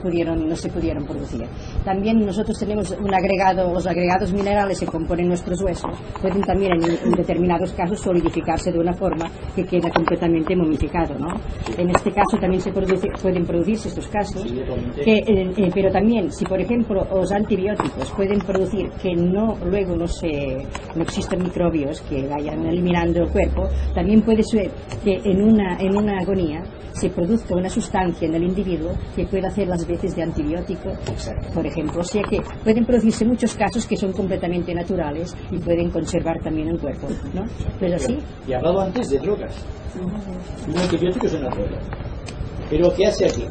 se pudieron producir. También nosotros tenemos un agregado, los agregados minerales que componen nuestros huesos pueden también en determinados casos solidificarse de una forma que queda completamente momificado, ¿no? En este caso también pueden producirse estos casos, pero también si por ejemplo los antibióticos pueden producir que luego no existen microbios que vayan eliminando el cuerpo, también puede ser que en una agonía se produzca una sustancia en el individuo que pueda hacer las veces de antibiótico, por ejemplo. O sea que pueden producirse muchos casos que son completamente naturales y pueden conservar también el cuerpo, ¿no? Pero sí. Y hablaba antes de drogas. Un antibiótico es una droga. Pero ¿qué hace aquí?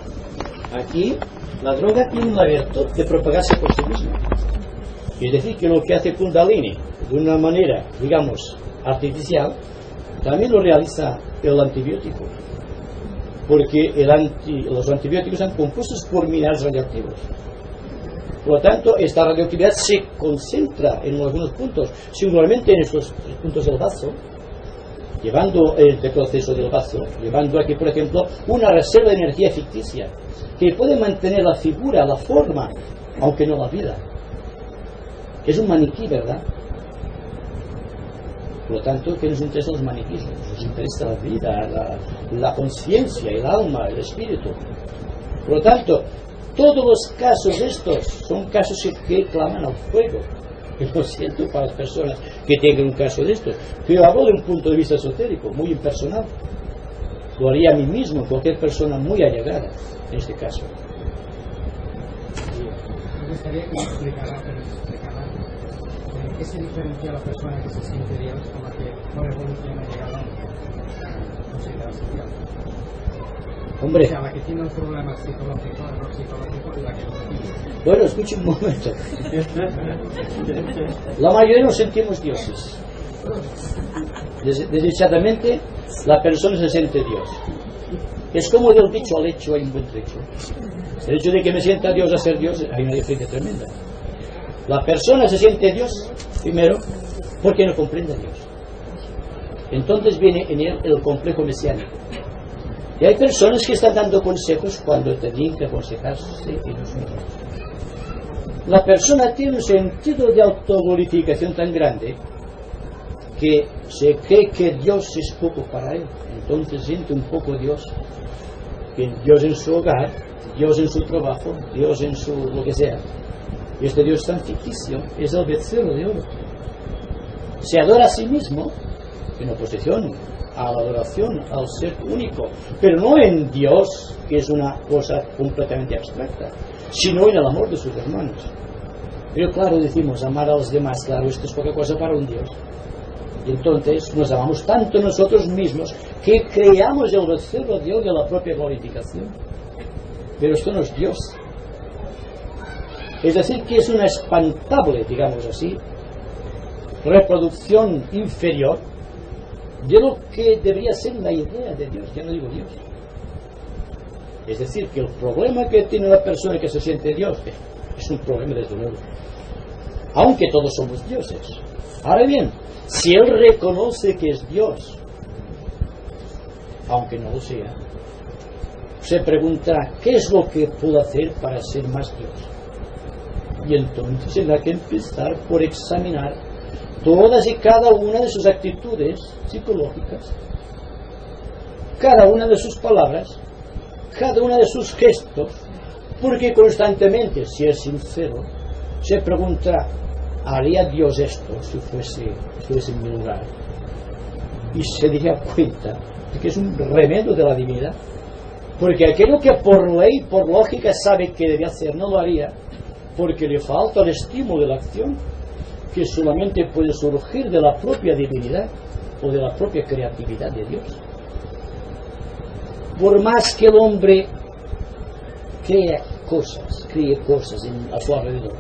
Aquí la droga tiene una virtud de propagarse por sí misma. Es decir, que lo que hace Kundalini de una manera, digamos, artificial, también lo realiza el antibiótico. Porque los antibióticos son compuestos por minerales radioactivos. Por lo tanto, esta radioactividad se concentra en algunos puntos, singularmente en estos puntos del vaso, llevando el proceso del vaso, llevando aquí, por ejemplo, una reserva de energía ficticia que puede mantener la figura, la forma, aunque no la vida. Es un maniquí, ¿verdad? Por lo tanto, ¿qué nos interesa los maniquíes? Nos interesa la vida, la conciencia, el alma, el espíritu. Por lo tanto, todos los casos estos son casos que claman al fuego. Y lo siento para las personas que tengan un caso de estos. Pero hablo de un punto de vista esotérico, muy impersonal. Lo haría a mí mismo, cualquier persona muy allegada, en este caso. Me gustaría que me explicara qué se diferencia la persona que se siente Dios con la que por evolución ha llegado a considerarse Dios. Hombre. O sea, la que tiene un problema psicológico y la que no tiene. Bueno, escuche un momento. La mayoría nos sentimos dioses. Desdichadamente, la persona se siente Dios. Es como del dicho al hecho hay un buen trecho. El hecho de que me sienta Dios a ser Dios, hay una diferencia tremenda. La persona se siente Dios, primero, porque no comprende a Dios. Entonces viene en él el complejo mesiánico. Y hay personas que están dando consejos cuando tenían que aconsejarse ellos mismos. La persona tiene un sentido de autoglorificación tan grande que se cree que Dios es poco para él. Entonces siente un poco Dios en su hogar, Dios en su trabajo, Dios en su lo que sea. Y este Dios tan ficticio es el becerro de oro. Se adora a sí mismo en oposición a la adoración al ser único, pero no en Dios, que es una cosa completamente abstracta, sino en el amor de sus hermanos. Pero claro, decimos, amar a los demás, claro, esto es poca cosa para un Dios. Y entonces nos amamos tanto nosotros mismos que creamos el becerro de Dios de la propia glorificación. Pero esto no es Dios. Es decir, que es una espantable, digamos así, reproducción inferior de lo que debería ser la idea de Dios. Ya no digo Dios. Es decir, que el problema que tiene la persona que se siente Dios es un problema desde luego. Aunque todos somos dioses. Ahora bien, si él reconoce que es Dios, aunque no lo sea, se preguntará ¿qué es lo que puedo hacer para ser más Dios? Y entonces tendrá que empezar por examinar todas y cada una de sus actitudes psicológicas, cada una de sus palabras, cada una de sus gestos, porque constantemente, si es sincero, se preguntará ¿haría Dios esto si fuese en mi lugar? Y se daría cuenta de que es un remedio de la divinidad, porque aquello que por ley, por lógica sabe que debe hacer, no lo haría, porque le falta el estímulo de la acción, que solamente puede surgir de la propia divinidad o de la propia creatividad de Dios. Por más que el hombre críe cosas a su alrededor,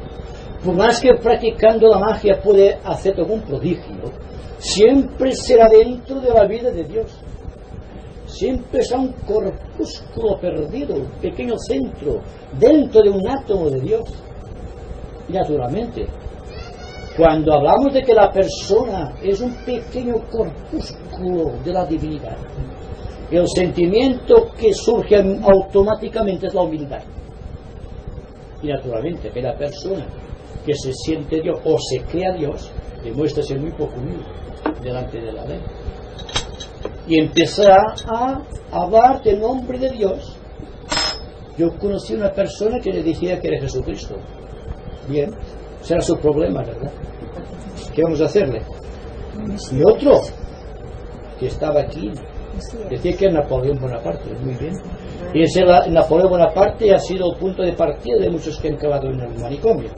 por más que practicando la magia puede hacer algún prodigio, siempre será dentro de la vida de Dios. Siempre será un corpúsculo perdido, un pequeño centro, dentro de un átomo de Dios. Y naturalmente, cuando hablamos de que la persona es un pequeño corpúsculo de la divinidad, el sentimiento que surge automáticamente es la humildad. Y naturalmente, que la persona que se siente Dios o se crea Dios demuestra ser muy poco humilde delante de la ley. Y empezará a hablar del nombre de Dios. Yo conocí una persona que le decía que era Jesucristo. Bien, será su problema, ¿verdad? ¿Qué vamos a hacerle? Y otro que estaba aquí decía que era Napoleón Bonaparte. Muy bien. Y ese Napoleón Bonaparte ha sido el punto de partida de muchos que han acabado en el manicomio.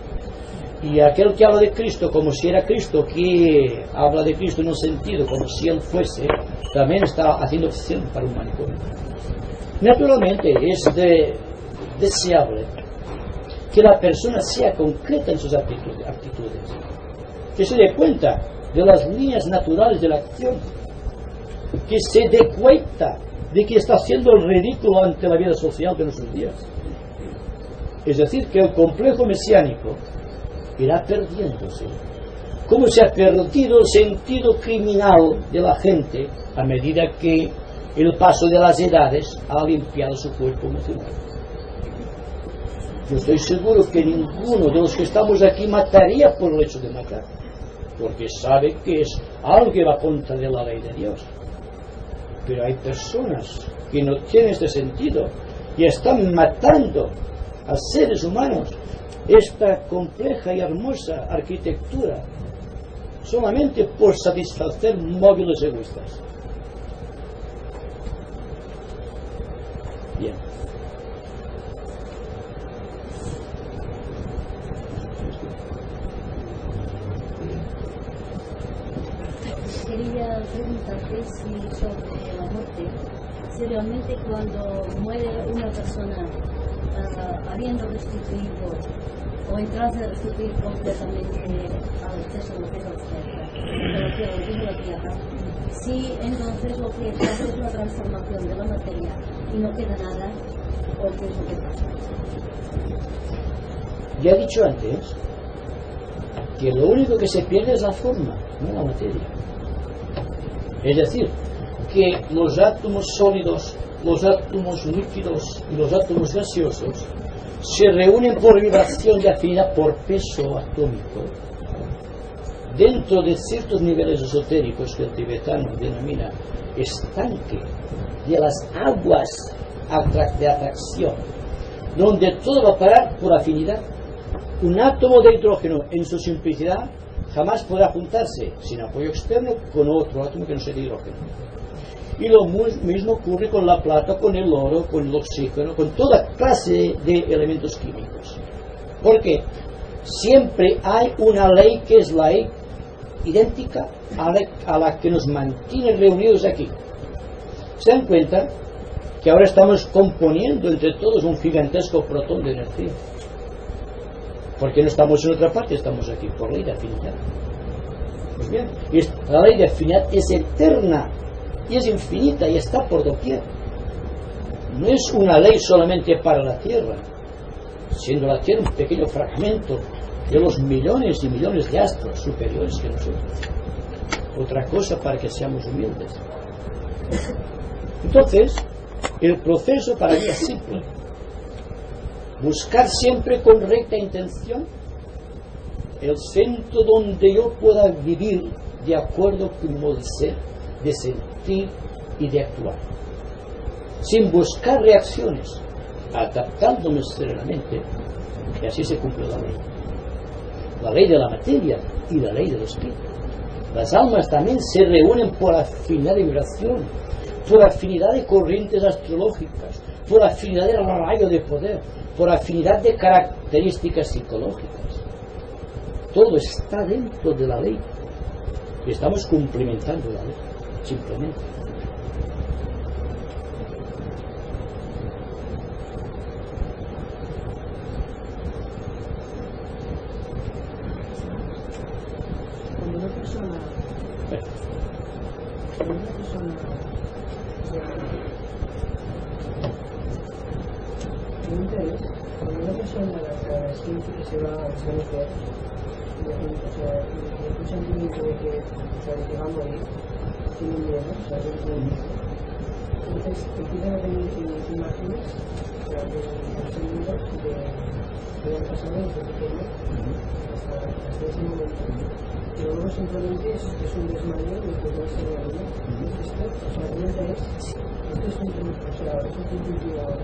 Y aquel que habla de Cristo como si era Cristo, que habla de Cristo en un sentido como si Él fuese, también está haciendo opción para un manicomio. Naturalmente es deseable que la persona sea concreta en sus actitudes, que se dé cuenta de las líneas naturales de la acción, que se dé cuenta de que está haciendo el ridículo ante la vida social de nuestros días. Es decir, que el complejo mesiánico irá perdiéndose, como se ha perdido el sentido criminal de la gente a medida que el paso de las edades ha limpiado su cuerpo emocional. Yo estoy seguro que ninguno de los que estamos aquí mataría por el hecho de matar, porque sabe que es algo que va contra de la ley de Dios. Pero hay personas que no tienen este sentido y están matando a seres humanos, esta compleja y hermosa arquitectura, solamente por satisfacer móviles egoístas. Bien. Quería preguntarte sobre la muerte, si realmente cuando muere una persona habiendo restituido o en trance de suplir completamente al exceso de lo que es la tierra, si entonces lo que se hace es una transformación de la materia y no queda nada, o qué es lo que pasa. Ya he dicho antes que lo único que se pierde es la forma, no la materia. Es decir, que los átomos sólidos, los átomos líquidos y los átomos gaseosos se reúnen por vibración de afinidad por peso atómico dentro de ciertos niveles esotéricos que el tibetano denomina estanque de las aguas de atracción, donde todo va a parar por afinidad. Un átomo de hidrógeno en su simplicidad jamás podrá juntarse sin apoyo externo con otro átomo que no sea de hidrógeno. Y lo mismo ocurre con la plata, con el oro, con el oxígeno, con toda clase de elementos químicos. Porque siempre hay una ley que es la ley idéntica a la que nos mantiene reunidos aquí. ¿Se dan cuenta que ahora estamos componiendo entre todos un gigantesco protón de energía? Porque no estamos en otra parte, estamos aquí por ley de afinidad. Pues bien, la ley de afinidad es eterna y es infinita y está por doquier. No es una ley solamente para la Tierra, siendo la Tierra un pequeño fragmento de los millones y millones de astros superiores que nosotros. Otra cosa para que seamos humildes. Entonces, el proceso para mí es simple. Buscar siempre con recta intención el centro donde yo pueda vivir de acuerdo con mi modo de ser, de sentir y de actuar, sin buscar reacciones, adaptándome serenamente, y así se cumple la ley de la materia y la ley del espíritu. Las almas también se reúnen por afinidad de vibración, por afinidad de corrientes astrológicas, por afinidad de rayo de poder, por afinidad de características psicológicas. Todo está dentro de la ley y estamos cumplimentando la ley, simplemente. Cuando una persona siente que se va a desvanecer, un sentimiento de que va a morir, tiene miedo, entonces empiezan a venir imágenes, sonidos de lo que ha pasado desde pequeño hasta ese momento. Pero luego simplemente es un desmayo y que no se realidad. Esto es un principio ahora.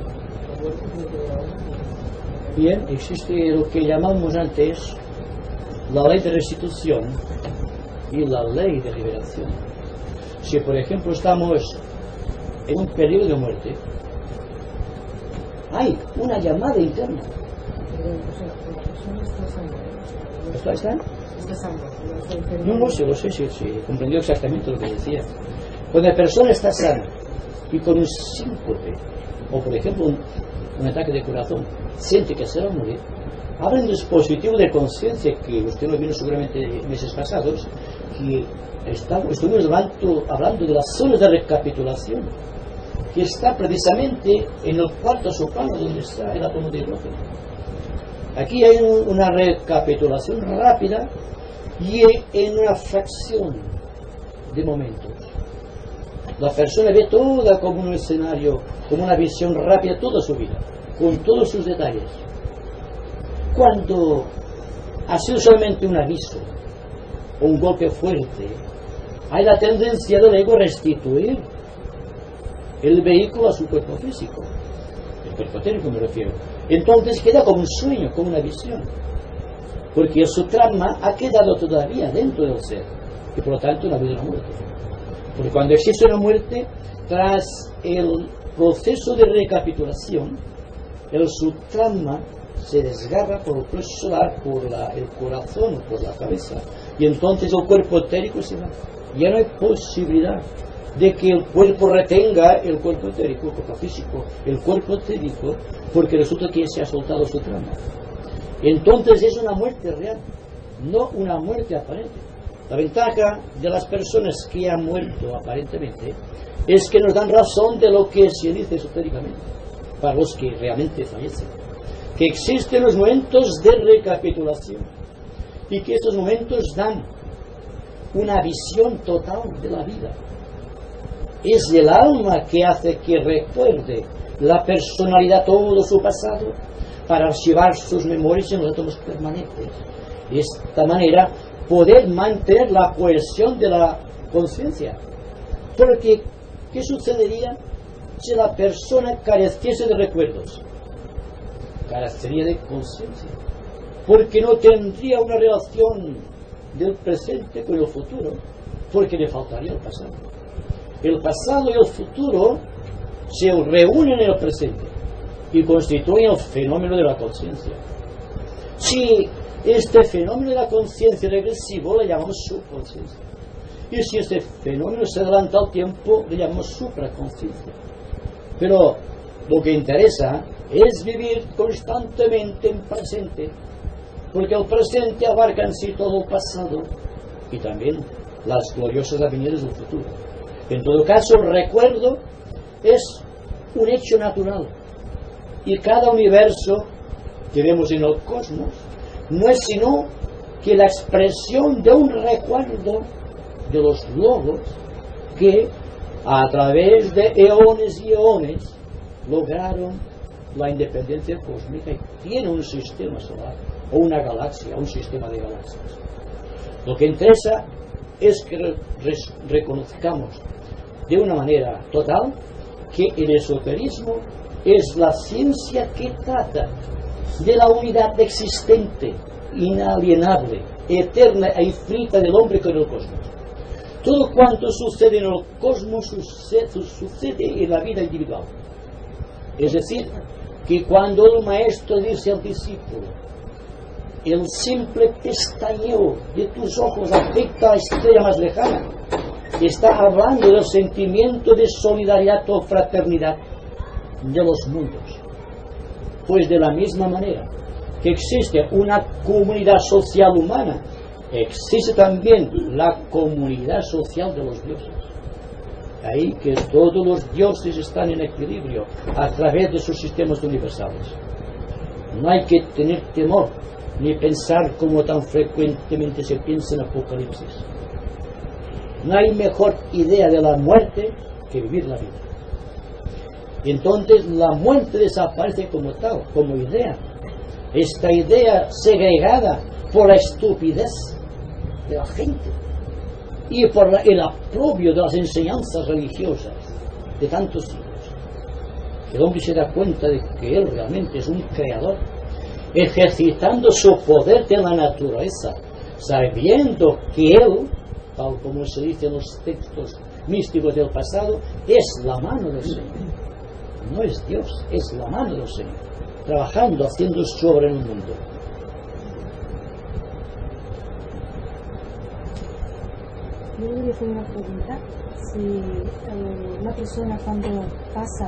Bien, existe lo que llamamos antes la ley de restitución y la ley de liberación. Si por ejemplo estamos en un peligro de muerte, hay una llamada interna. ¿Está? No, lo sé, sí, comprendió exactamente lo que decía. Cuando la persona está sana y con un síncope, o por ejemplo un ataque de corazón, siente que se va a morir, habrá un dispositivo de conciencia que usted lo vio seguramente meses pasados, que estuvimos hablando de las zonas de recapitulación, que está precisamente en el cuarto soprano donde está el átomo de hidrógeno. Aquí hay una recapitulación rápida y en una fracción de momentos. La persona ve toda como un escenario, como una visión rápida toda su vida, con todos sus detalles. Cuando ha sido solamente un aviso o un golpe fuerte, hay la tendencia del ego a restituir el vehículo a su cuerpo físico, el cuerpo etérico me refiero. Entonces queda como un sueño, como una visión, porque su trama ha quedado todavía dentro del ser y por lo tanto no ha habido una muerte. Porque cuando existe una muerte, tras el proceso de recapitulación, el subtrama se desgarra por el plexo solar, por el corazón o por la cabeza, y entonces el cuerpo etérico se va. Ya no hay posibilidad de que el cuerpo retenga el cuerpo etérico, el cuerpo físico, el cuerpo etérico, porque resulta que se ha soltado su trama. Entonces es una muerte real, no una muerte aparente. La ventaja de las personas que han muerto aparentemente es que nos dan razón de lo que se dice esotéricamente, para los que realmente fallecen, que existen los momentos de recapitulación y que estos momentos dan una visión total de la vida. Es el alma que hace que recuerde la personalidad todo su pasado para archivar sus memorias en los átomos permanentes. De esta manera poder mantener la cohesión de la conciencia. Porque, ¿qué sucedería si la persona careciese de recuerdos? Carecería de conciencia, porque no tendría una relación del presente con el futuro, porque le faltaría el pasado. El pasado y el futuro se reúnen en el presente y constituyen el fenómeno de la conciencia. Si este fenómeno de la conciencia regresivo le llamamos subconsciencia, y si este fenómeno se adelanta al tiempo le llamamos supraconsciencia. Pero lo que interesa es vivir constantemente en presente, porque el presente abarca en sí todo el pasado y también las gloriosas avenidas del futuro. En todo caso, el recuerdo es un hecho natural, y cada universo que vemos en el cosmos no es sino que la expresión de un recuerdo de los logos que a través de eones y eones lograron la independencia cósmica y tiene un sistema solar o una galaxia, un sistema de galaxias. Lo que interesa es que reconozcamos de una manera total que el esoterismo es la ciencia que trata de la unidad existente, inalienable, eterna e infinita del hombre con el cosmos. Todo cuanto sucede en el cosmos sucede en la vida individual. Es decir, que cuando el maestro dice al discípulo, el simple pestañeo de tus ojos afecta a la estrella más lejana, está hablando del sentimiento de solidaridad o fraternidad de los mundos. Pues de la misma manera que existe una comunidad social humana, existe también la comunidad social de los dioses. Ahí que todos los dioses están en equilibrio a través de sus sistemas universales. No hay que tener temor ni pensar como tan frecuentemente se piensa en Apocalipsis. No hay mejor idea de la muerte que vivir la vida. Y entonces la muerte desaparece como tal, como idea. Esta idea segregada por la estupidez de la gente y por el aprobio de las enseñanzas religiosas de tantos siglos. El hombre se da cuenta de que él realmente es un creador, ejercitando su poder de la naturaleza, sabiendo que él, tal como se dice en los textos místicos del pasado, es la mano del Señor. No es Dios, es la mano del Señor, trabajando, haciendo su obra en el mundo. Yo quería hacer una pregunta. Si una persona cuando pasa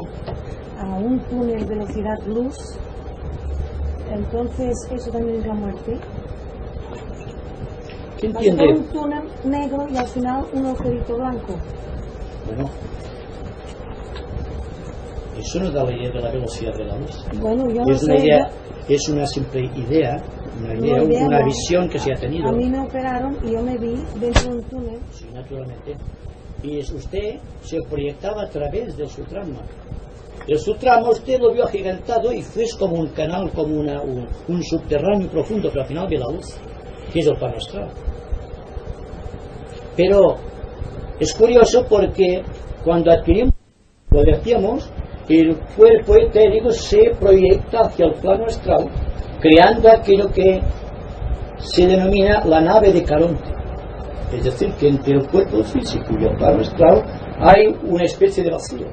a un túnel velocidad luz, entonces eso también es la muerte. ¿Qué entiende? Pasa un túnel negro y al final un agujerito blanco. Bueno, eso no da la idea de la velocidad de la luz. Bueno, yo no Es una sé. idea, es una simple idea, una no. visión que se ha tenido. A mí me operaron y yo me vi dentro de un túnel. Sí, naturalmente. Y usted se proyectaba a través del sutrama. El sutrama usted lo vio agigantado y fue como un canal, como un subterráneo profundo, pero al final ve la luz, que es el plano astral. Pero es curioso porque cuando adquirimos, lo decíamos, el cuerpo etérico se proyecta hacia el plano astral, creando aquello que se denomina la nave de Caronte. Es decir, que entre el cuerpo físico y el plano astral hay una especie de vacío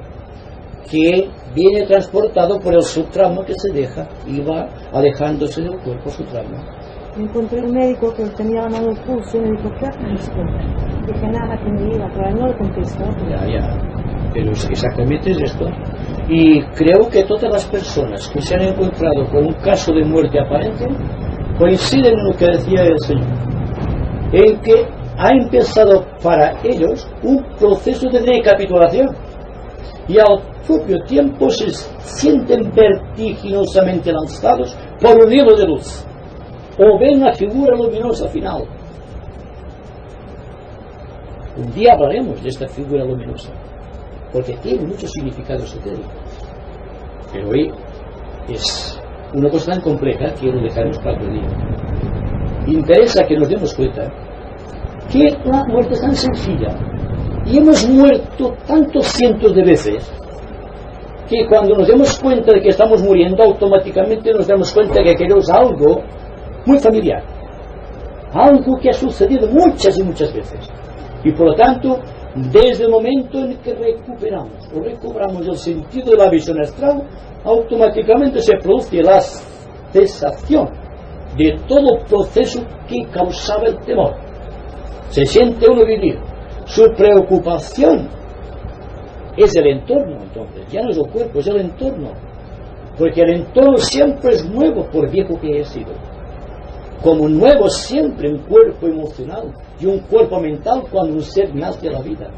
que viene transportado por el subtramo que se deja y va alejándose del cuerpo subtramo. Encontré un médico que tenía la mano en el pulso y me dijo, ¿qué haces esto? Dije, nada, que me iba, pero él no le contestó. Ya. Pero exactamente es esto. Y creo que todas las personas que se han encontrado con un caso de muerte aparente coinciden en lo que decía el Señor, en que ha empezado para ellos un proceso de recapitulación y al propio tiempo se sienten vertiginosamente lanzados por un hilo de luz o ven la figura luminosa final. Un día hablaremos de esta figura luminosa porque tiene mucho significado esotérico, pero hoy es una cosa tan compleja que lo dejaremos para otro día. Interesa que nos demos cuenta que la muerte es tan sencilla y hemos muerto tantos cientos de veces que cuando nos demos cuenta de que estamos muriendo, automáticamente nos damos cuenta que queremos algo muy familiar, algo que ha sucedido muchas y muchas veces, y por lo tanto desde el momento en que recobramos el sentido de la visión astral, automáticamente se produce la cesación de todo proceso que causaba el temor. Se siente uno vivir. Su preocupación es el entorno, entonces. Ya no es el cuerpo, es el entorno. Porque el entorno siempre es nuevo, por viejo que haya sido. Como nuevo siempre un cuerpo emocional y un cuerpo mental cuando un ser nace a la vida.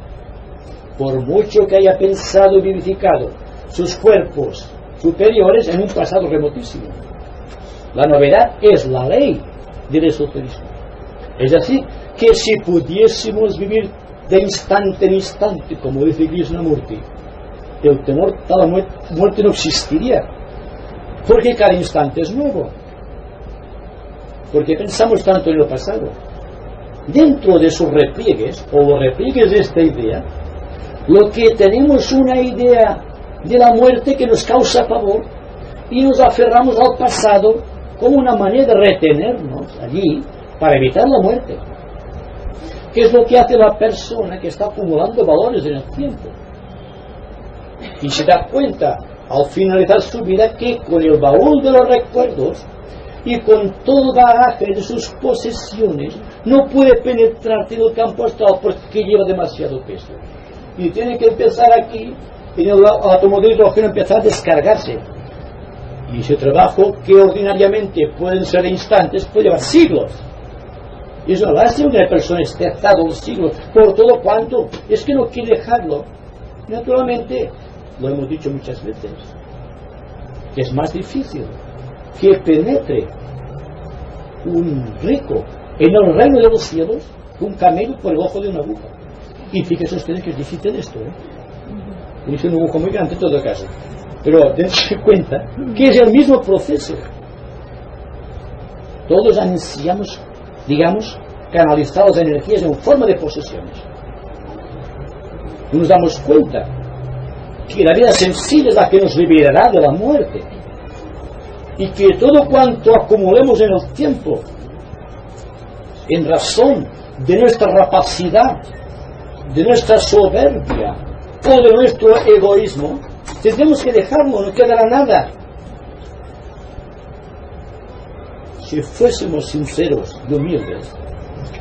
Por mucho que haya pensado y vivificado sus cuerpos superiores en un pasado remotísimo. La novedad es la ley del esoterismo. Es decir, que si pudiésemos vivir de instante en instante, como dice Krishnamurti, el temor a la muerte no existiría, porque cada instante es nuevo, porque pensamos tanto en el pasado. Dentro de sus repliegues, o los repliegues de esta idea, lo que tenemos una idea de la muerte que nos causa pavor, y nos aferramos al pasado como una manera de retenernos allí para evitar la muerte. ¿Qué es lo que hace la persona que está acumulando valores en el tiempo? Y se da cuenta al finalizar su vida que con el baúl de los recuerdos y con todo el bagaje de sus posesiones no puede penetrar en el campo astral porque lleva demasiado peso. Y tiene que empezar aquí, en el átomo de hidrógeno, empezar a descargarse. Y ese trabajo, que ordinariamente pueden ser instantes, puede llevar siglos. Y eso no hace una persona esté atado los siglos por todo cuanto es que no quiere dejarlo. Naturalmente, lo hemos dicho muchas veces, que es más difícil que penetre un rico en el reino de los cielos que un camello por el ojo de una aguja. Y fíjense ustedes que es difícil esto, es un ojo muy grande en todo caso, pero dense cuenta que es el mismo proceso. Todos ansiamos, digamos, canalizar las energías en forma de posesiones. Y nos damos cuenta que la vida sencilla es la que nos liberará de la muerte, y que todo cuanto acumulemos en el tiempo, en razón de nuestra rapacidad, de nuestra soberbia o de nuestro egoísmo, tendremos que dejarlo, no quedará nada. Si fuésemos sinceros y humildes,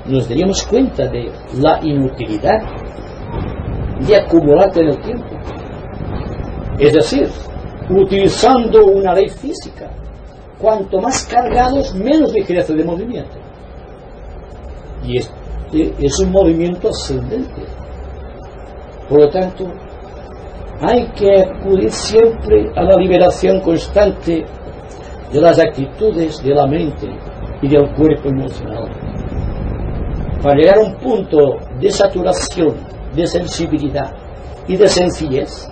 nos daríamos cuenta de la inutilidad de acumular en el tiempo. Es decir, utilizando una ley física, cuanto más cargados, menos ligereza de movimiento. Y este es un movimiento ascendente. Por lo tanto, hay que acudir siempre a la liberación constante de las actitudes de la mente y del cuerpo emocional, para llegar a un punto de saturación, de sensibilidad y de sencillez,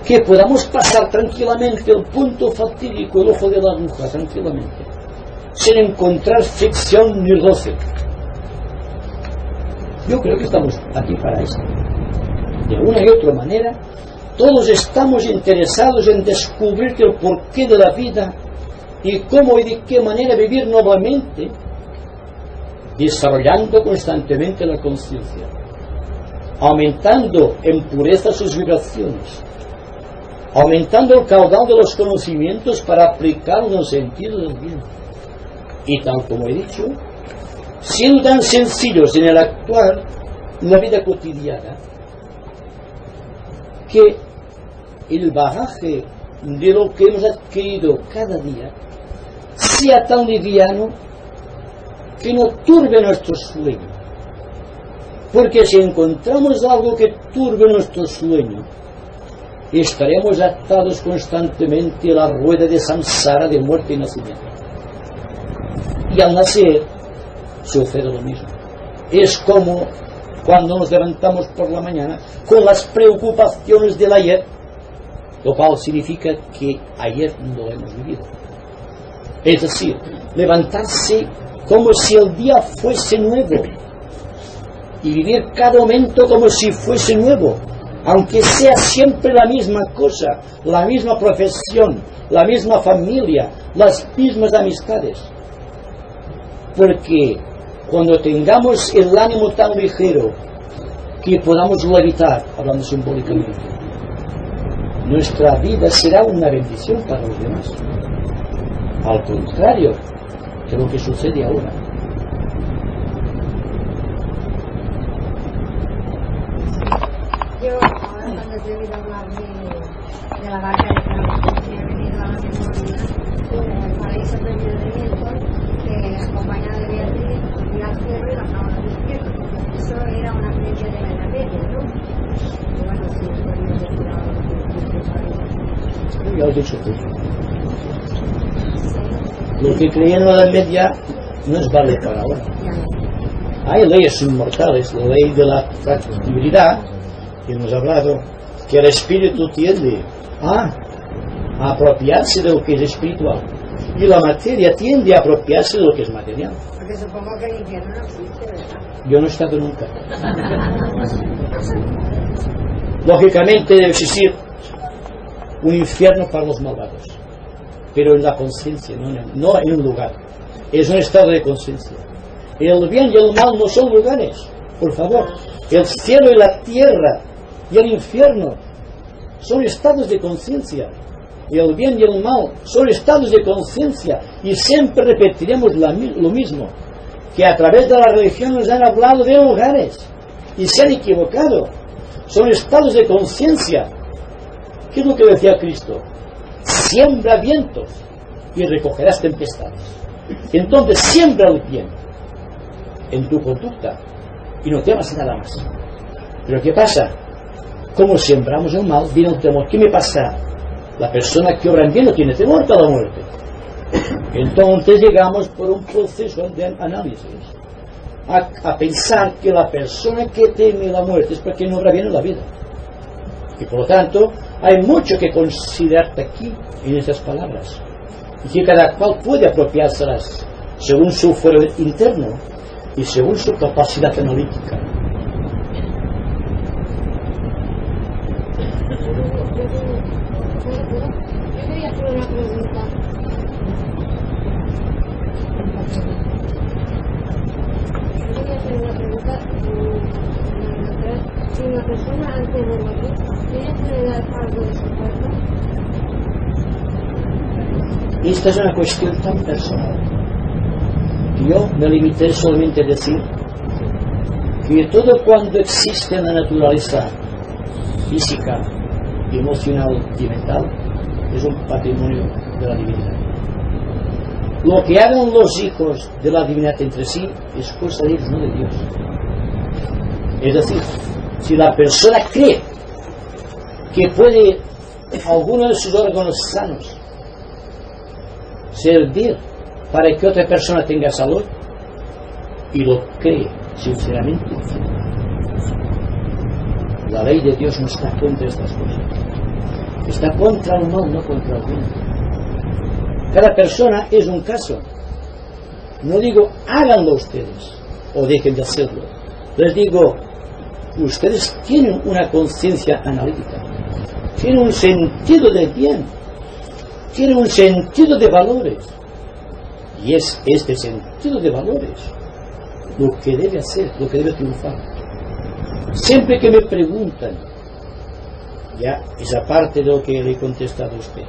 que podamos pasar tranquilamente el punto fatídico, el ojo de la aguja, tranquilamente, sin encontrar fricción ni roce. Yo creo que estamos aquí para esto. De una y otra manera, todos estamos interesados en descubrir el porqué de la vida y cómo y de qué manera vivir nuevamente, desarrollando constantemente la conciencia, aumentando en pureza sus vibraciones, aumentando el caudal de los conocimientos para aplicarlos en el sentido del bien. Y tal como he dicho, siendo tan sencillos en el actuar, en la vida cotidiana, que el bagaje de lo que hemos adquirido cada día sea tan liviano que no turbe nuestro sueño. Porque si encontramos algo que turbe nuestro sueño, estaremos atados constantemente a la rueda de samsara de muerte y nacimiento. Y al nacer sucede lo mismo. Es como cuando nos levantamos por la mañana con las preocupaciones del ayer, lo cual significa que ayer no lo hemos vivido. Es decir, levantarse como si el día fuese nuevo y vivir cada momento como si fuese nuevo, aunque sea siempre la misma cosa, la misma profesión, la misma familia, las mismas amistades. Porque cuando tengamos el ánimo tan ligero que podamos levitar, hablando simbólicamente, nuestra vida será una bendición para los demás. Al contrario de lo que sucede ahora. Yo ahora cuando te he oído hablar de la barca de Carlos, me ha venido a la memoria el paraíso premio de Milton, que acompañado de Beatriz iba al cielo y bajaba al infierno. Eso era una creencia de la Edad Media, ¿no? Y bueno, si podemos decir ahora lo que Ya lo he dicho tú. Lo que creían en la Edad Media no es válido para ahora. Hay leyes inmortales, la ley de la factibilidad, que hemos hablado, que el espíritu tiende a apropiarse de lo que es espiritual y la materia tiende a apropiarse de lo que es material. Porque supongo que el infierno no existe, ¿verdad? Yo no he estado nunca. Lógicamente debe existir un infierno para los malvados, pero en la conciencia, no en un lugar. Es un estado de conciencia. El bien y el mal no son lugares, por favor. El cielo y la tierra y el infierno son estados de conciencia. El bien y el mal son estados de conciencia. Y siempre repetiremos lo mismo, que a través de la religión nos han hablado de lugares y se han equivocado. Son estados de conciencia. ¿Qué es lo que decía Cristo? Siembra vientos y recogerás tempestades. Entonces siembra el bien en tu conducta y no temas nada más. Pero ¿qué pasa? Como sembramos el mal, viene el temor. ¿Qué me pasa? La persona que obra en bien no tiene temor a la muerte. Entonces llegamos por un proceso de análisis a pensar que la persona que teme la muerte es porque no obra bien en la vida. Y por lo tanto hay mucho que considerarte aquí en estas palabras, y que cada cual puede apropiárselas según su fuero interno y según su capacidad analítica. Yo quería hacer una pregunta. Si una persona antes de morir tiene que heredar algo de su cuerpo. Esta es una cuestión tan personal que yo me limité solamente a decir que todo cuanto existe en la naturaleza física, emocional y mental es un patrimonio de la divinidad. Lo que hagan los hijos de la divinidad entre sí es cosa de ellos, no de Dios. Es decir, si la persona cree que puede alguno de sus órganos sanos servir para que otra persona tenga salud, y lo cree sinceramente, la ley de Dios no está contra estas cosas. Está contra el mal, no contra el bien. Cada persona es un caso. No digo háganlo ustedes o dejen de hacerlo. Les digo, ustedes tienen una conciencia analítica, tienen un sentido de bien, tienen un sentido de valores, y es este sentido de valores lo que debe hacer, lo que debe triunfar. Siempre que me preguntan, ya esa parte de lo que le he contestado a usted,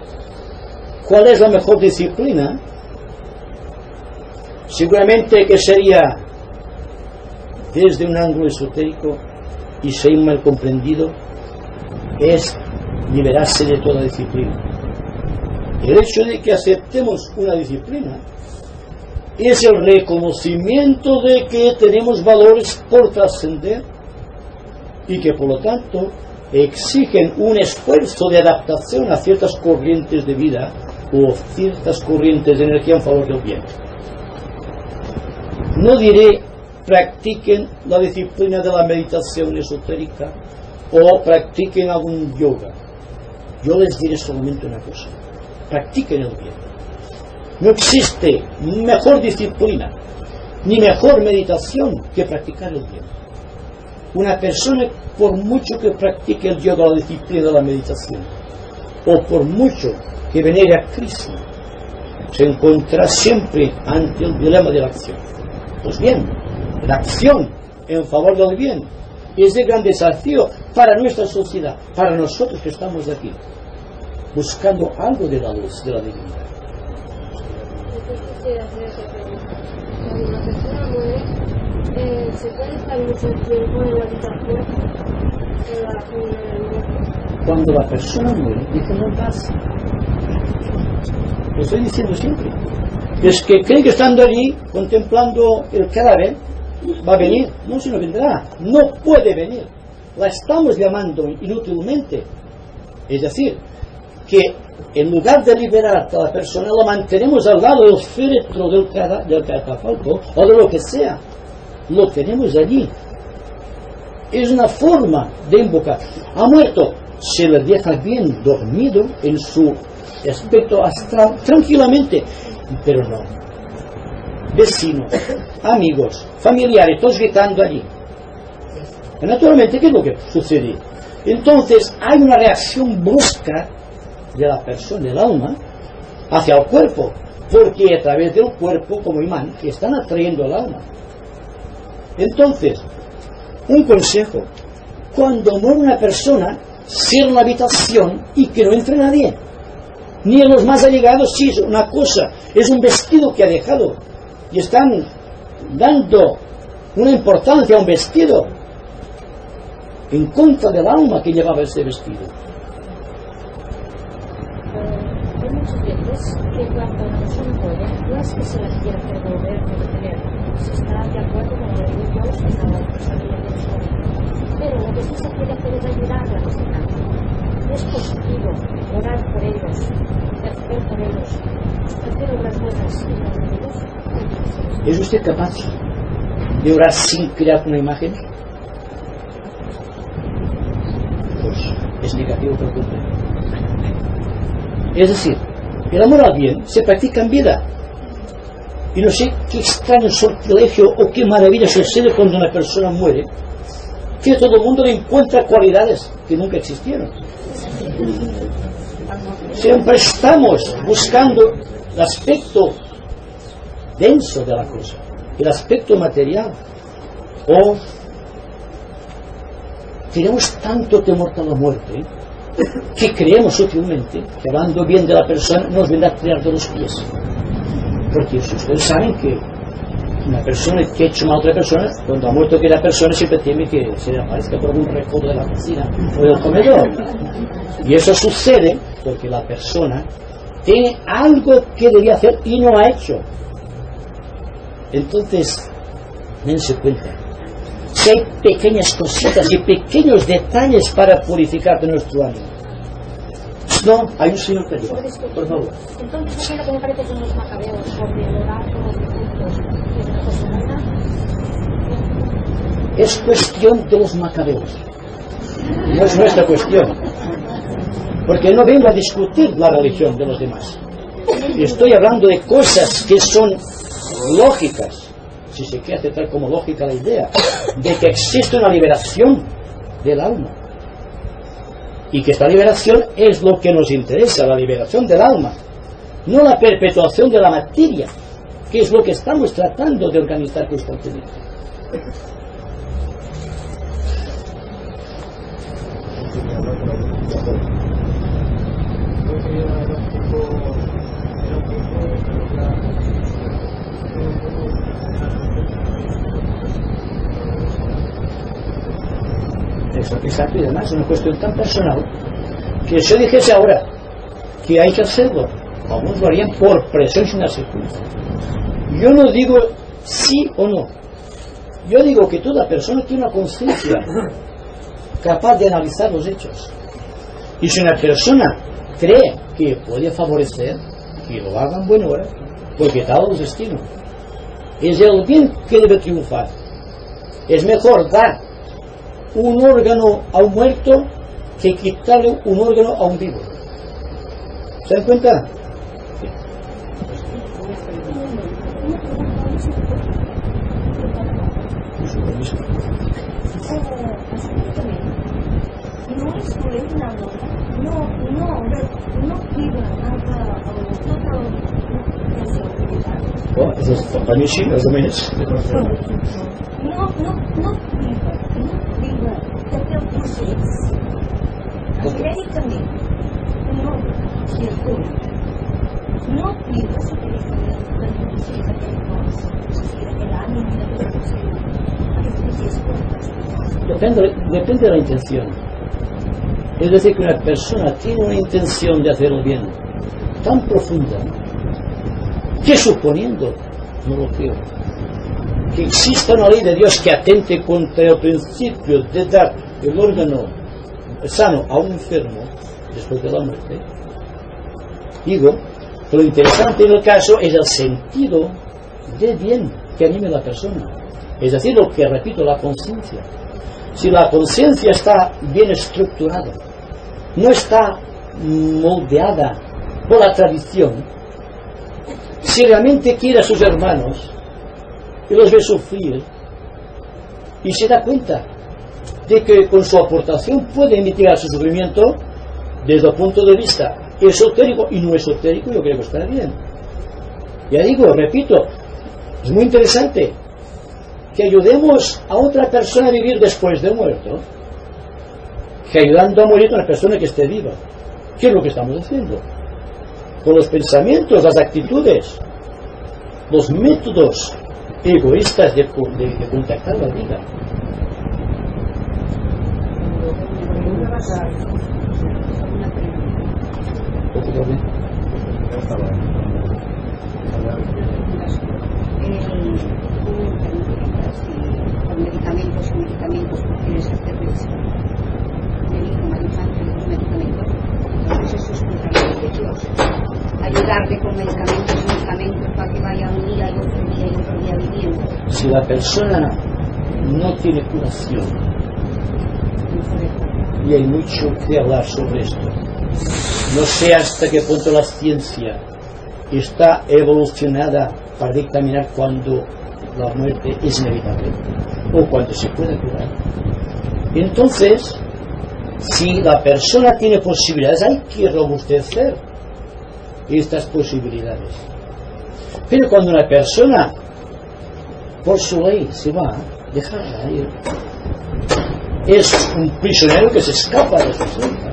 ¿cuál es la mejor disciplina? Seguramente que sería, desde un ángulo esotérico y sin mal comprendido, es liberarse de toda disciplina. El hecho de que aceptemos una disciplina es el reconocimiento de que tenemos valores por trascender y que por lo tanto exigen un esfuerzo de adaptación a ciertas corrientes de vida o ciertas corrientes de energía en favor del bien. No diré practiquen la disciplina de la meditación esotérica o practiquen algún yoga. Yo les diré solamente una cosa: practiquen el bien. No existe mejor disciplina ni mejor meditación que practicar el bien. Una persona, por mucho que practique el yoga o la disciplina de la meditación, o por mucho que venere a Krishna, se encontrará siempre ante el dilema de la acción. Pues bien, la acción en favor del bien es de gran desafío para nuestra sociedad, para nosotros que estamos aquí, buscando algo de la luz, de la divinidad. Cuando una persona muere, ¿se puede estar mucho tiempo en la habitación? Cuando la persona muere, déjenlo en paz. Lo estoy diciendo siempre. Es que creen que estando allí, contemplando el cadáver, va a venir. No, si no vendrá. No puede venir. La estamos llamando inútilmente. Es decir, que en lugar de liberar a la persona, la mantenemos al lado del féretro del catafalco o de lo que sea. Lo tenemos allí. Es una forma de invocar. Ha muerto. Se le deja bien dormido en su aspecto astral, tranquilamente. Pero no. Vecinos, amigos, familiares, todos gritando allí. Naturalmente, ¿qué es lo que sucede? Entonces, hay una reacción brusca de la persona, del alma, hacia el cuerpo, porque a través del cuerpo, como imán, que están atrayendo al alma. Entonces, un consejo: cuando muere una persona, cierra una habitación y que no entre nadie, ni en los más allegados. Si es una cosa, es un vestido que ha dejado y están dando una importancia a un vestido en contra del alma que llevaba ese vestido. Hay muchas veces que cuando una persona muere, no es que se la quiera hacer volver a tener, se está de acuerdo con el Dios que está la persona que tiene su vida, pero lo que sí se quiere hacer es ayudarla a que se cambie. Es positivo orar por ellos, interceder por ellos, hacer obras buenas en nombre de Dios. ¿Es usted capaz de orar sin crear una imagen? Pues es negativo por completo. Es decir, el amor al bien se practica en vida. Y no sé qué extraño sortilegio o qué maravilla sucede cuando una persona muere, que todo el mundo le encuentra cualidades que nunca existieron. Siempre estamos buscando el aspecto denso de la cosa, el aspecto material. O tenemos tanto temor a la muerte que creemos sutilmente que hablando bien de la persona nos vendrá a tirar de los pies. Porque si ustedes saben que una persona que ha hecho mal a otra persona, cuando ha muerto aquella persona siempre teme que se le aparezca por algún recodo de la cocina o del comedor. Y eso sucede porque la persona tiene algo que debía hacer y no ha hecho. Entonces, dense cuenta, si hay pequeñas cositas y pequeños detalles para purificar de nuestro ánimo. No, hay un señor que diga, por favor. Entonces, ¿qué es lo que me parece con los macabeos? Porque el orar por los difuntos es una cosa buena. Es cuestión de los macabeos. No es nuestra cuestión. Porque no vengo a discutir la religión de los demás. Estoy hablando de cosas que son lógicas, si se quiere aceptar como lógica la idea de que existe una liberación del alma y que esta liberación es lo que nos interesa, la liberación del alma, no la perpetuación de la materia, que es lo que estamos tratando de organizar constantemente. Exacto, y además es una cuestión tan personal que si yo dijese ahora que hay que hacerlo, algunos lo harían por presión sin darse cuenta. Yo no digo sí o no. Yo digo que toda persona tiene una conciencia capaz de analizar los hechos. Y si una persona cree que puede favorecer, que lo haga en buena hora, porque tal es destino. Es el bien que debe triunfar. Es mejor dar un órgano a un muerto que quitarle un órgano a un vivo. ¿Se dan cuenta? No es una Oh, eso es para mí sí, más o menos. Depende de la intención. Es decir, que una persona tiene una intención de hacer el bien tan profunda que, suponiendo, no lo creo, que exista una ley de Dios que atente contra el principio de dar el órgano sano a un enfermo después de la muerte, digo, lo interesante en el caso es el sentido de bien que anime a la persona. Es decir, lo que repito, la conciencia. Si la conciencia está bien estructurada, no está moldeada por la tradición, si realmente quiere a sus hermanos y los ve sufrir y se da cuenta de que con su aportación puede mitigar su sufrimiento desde el punto de vista esotérico y no esotérico, yo creo que está bien. Ya digo, repito, es muy interesante que ayudemos a otra persona a vivir después de muerto que ayudando a morir a una persona que esté viva. ¿Qué es lo que estamos haciendo? Con los pensamientos, las actitudes, los métodos egoístas de contactar la vida. Con medicamentos, quieres hacer medicamentos, entonces eso es contrario de Dios. Ayudarle con medicamentos para que vaya un día y otro día viviendo. Si la persona no tiene curación, y hay mucho que hablar sobre esto, no sé hasta qué punto la ciencia está evolucionada para dictaminar cuando la muerte es inevitable o cuando se puede curar. Entonces, si la persona tiene posibilidades, hay que robustecer estas posibilidades. Pero cuando una persona por su ley se va, dejarla ir, es un prisionero que se escapa de su celda.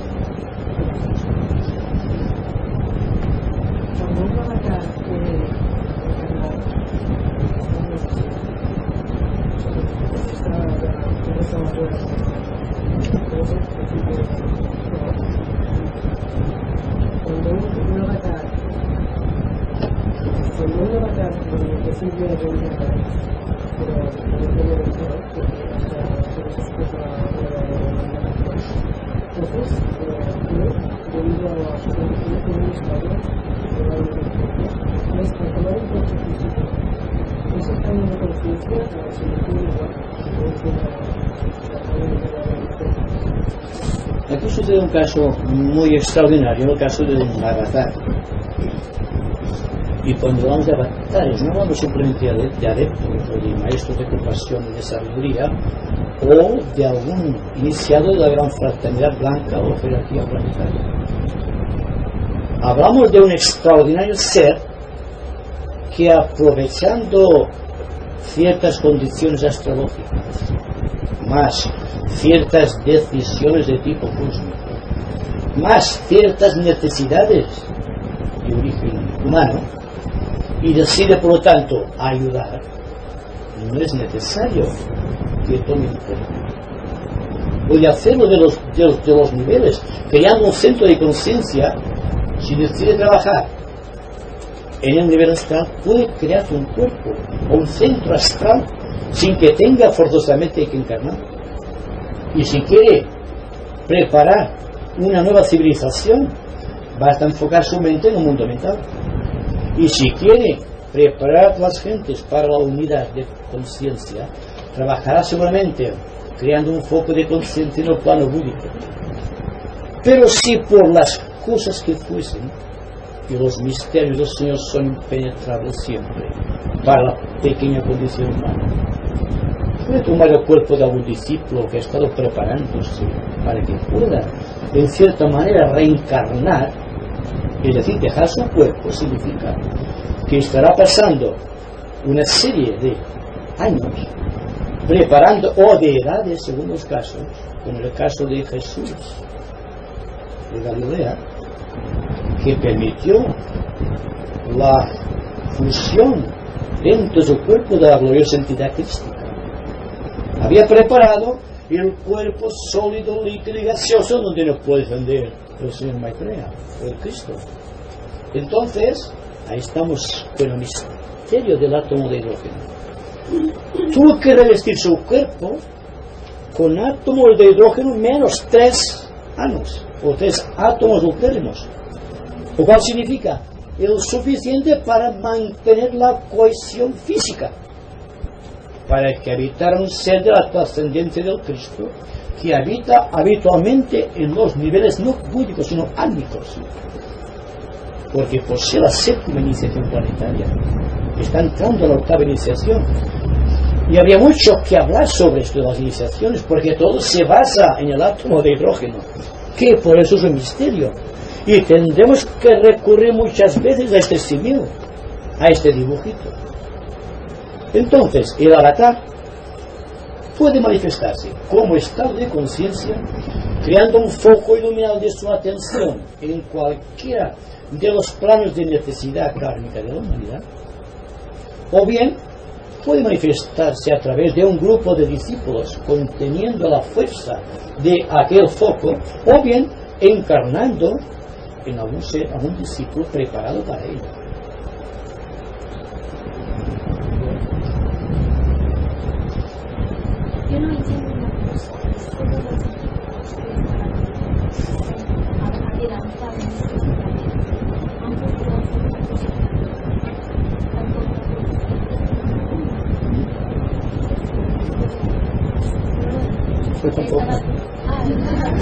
Aquí sucede un caso muy extraordinario, el caso de un avatar. Y cuando hablamos de avatares, no hablamos simplemente de adeptos o de maestros de compasión y de sabiduría, o de algún iniciado de la gran fraternidad blanca o jerarquía planetaria. Hablamos de un extraordinario ser que, aprovechando ciertas condiciones astrológicas, más ciertas decisiones de tipo cósmico, más ciertas necesidades de origen humano, y decide por lo tanto ayudar, no es necesario que tome el cuerpo. Puede hacerlo de los niveles, creando un centro de conciencia. Si decide trabajar en el nivel astral puede crear un cuerpo o un centro astral sin que tenga forzosamente que encarnar. Y si quiere preparar una nueva civilización, basta enfocar su mente en un mundo mental. Y si quiere preparar a las gentes para la unidad de conciencia, trabajará seguramente creando un foco de conciencia en el plano búdico. Pero si por las cosas que fuesen, y los misterios del Señor son impenetrables siempre para la pequeña condición humana, puede tomar el cuerpo de algún discípulo que ha estado preparándose para que pueda, en cierta manera, reencarnar, es decir, dejar su cuerpo, significa que estará pasando una serie de años preparando, o de edades según los casos, como en el caso de Jesús de Galilea, que permitió la fusión dentro de su cuerpo de la gloriosa entidad crística. Había preparado el cuerpo sólido, líquido y gaseoso donde nos puede defender el Señor Maitreya, el Cristo. Entonces, ahí estamos con el misterio del átomo de hidrógeno. Tuvo que revestir su cuerpo con átomos de hidrógeno menos 3 anos, o 3 átomos deutériumos, lo cual significa el suficiente para mantener la cohesión física, para que habitara un ser de la trascendencia del Cristo que habita habitualmente en los niveles no búdicos sino álmicos, porque posee la 7ª iniciación planetaria, está entrando a la 8ª iniciación. Y habría mucho que hablar sobre esto de las iniciaciones, porque todo se basa en el átomo de hidrógeno, que por eso es un misterio, y tendremos que recurrir muchas veces a este símil, a este dibujito. Entonces, el avatar puede manifestarse como estado de conciencia, creando un foco iluminado de su atención en cualquiera de los planos de necesidad kármica de la humanidad, o bien puede manifestarse a través de un grupo de discípulos conteniendo la fuerza de aquel foco, o bien encarnando en algún discípulo preparado para ello. Yo no entiendo una cosa, es como los discípulos que adelantaron han procurado hacer una cosa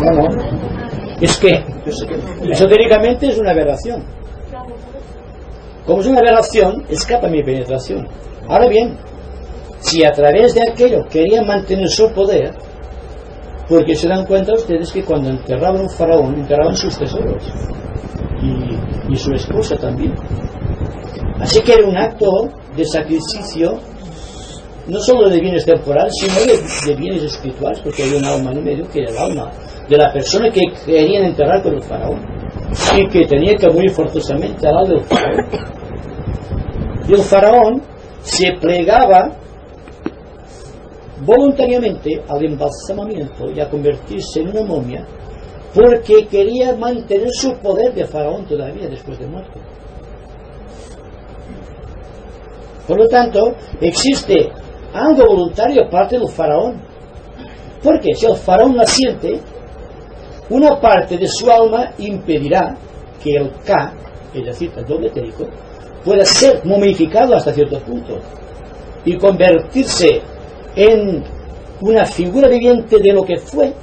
No. Es que esotéricamente es una aberración. Como es una aberración, escapa mi penetración. Ahora bien, si a través de aquello querían mantener su poder, porque se dan cuenta ustedes que cuando enterraban un faraón, enterraban sus tesoros y su esposa también. Así que era un acto de sacrificio, no solo de bienes temporales, sino de bienes espirituales, porque hay un alma en el medio que era el alma de la persona que querían enterrar con el faraón y que tenía que morir forzosamente al lado del faraón. Y el faraón se plegaba voluntariamente al embalsamamiento y a convertirse en una momia, porque quería mantener su poder de faraón todavía después de muerto. Por lo tanto, existe algo voluntario aparte del faraón, porque si el faraón la siente, una parte de su alma impedirá que el K, es decir, el doble etérico, pueda ser momificado hasta cierto punto y convertirse en una figura viviente de lo que fue,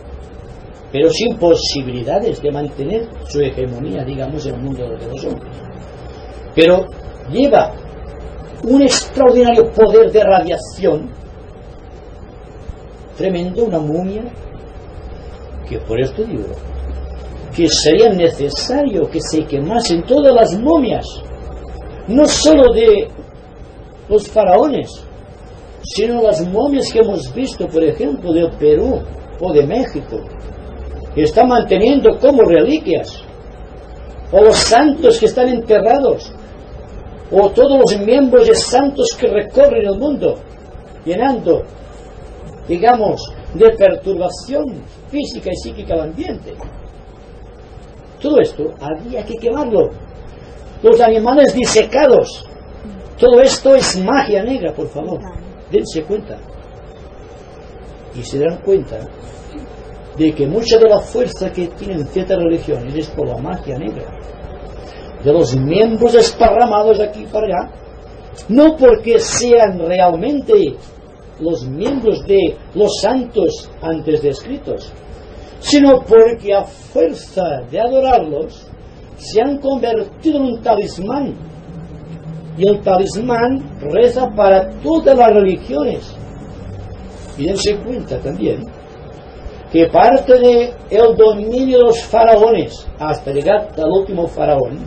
pero sin posibilidades de mantener su hegemonía, digamos, en el mundo de los hombres. Pero lleva un extraordinario poder de radiación tremendo, una momia, que por esto digo que sería necesario que se quemasen todas las momias, no solo de los faraones, sino las momias que hemos visto, por ejemplo, del Perú o de México, que están manteniendo como reliquias, o los santos que están enterrados, o todos los miembros de santos que recorren el mundo, llenando, digamos, de perturbación física y psíquica al ambiente. Todo esto había que quemarlo, los animales disecados. Todo esto es magia negra, por favor. Dense cuenta. Y se dan cuenta de que mucha de la fuerza que tienen ciertas religiones es por la magia negra. De los miembros esparramados aquí para allá. No porque sean realmente los miembros de los santos antes descritos, sino porque a fuerza de adorarlos se han convertido en un talismán. Y el talismán reza para todas las religiones. Y dense cuenta también que parte del dominio de los faraones hasta llegar al último faraón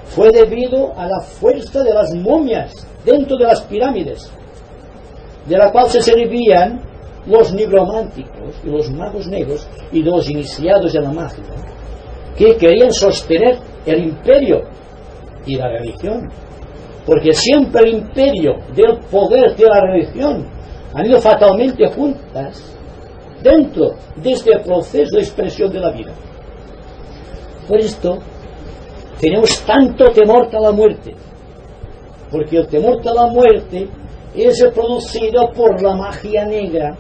fue debido a la fuerza de las momias dentro de las pirámides, de la cual se servían los nigrománticos y los magos negros y los iniciados en la magia, que querían sostener el imperio y la religión, porque siempre el imperio del poder de la religión han ido fatalmente juntas dentro de este proceso de expresión de la vida. Por esto tenemos tanto temor a la muerte, porque el temor a la muerte es producido por la magia negra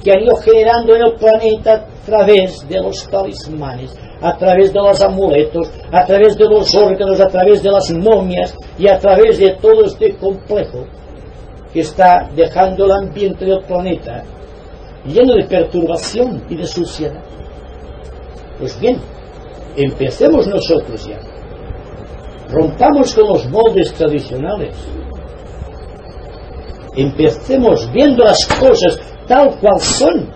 que han ido generando en el planeta a través de los talismanes, a través de los amuletos, a través de los órganos, a través de las momias y a través de todo este complejo que está dejando el ambiente del planeta lleno de perturbación y de suciedad. Pues bien, empecemos nosotros ya. Rompamos con los moldes tradicionales. Empecemos viendo las cosas tal cual son,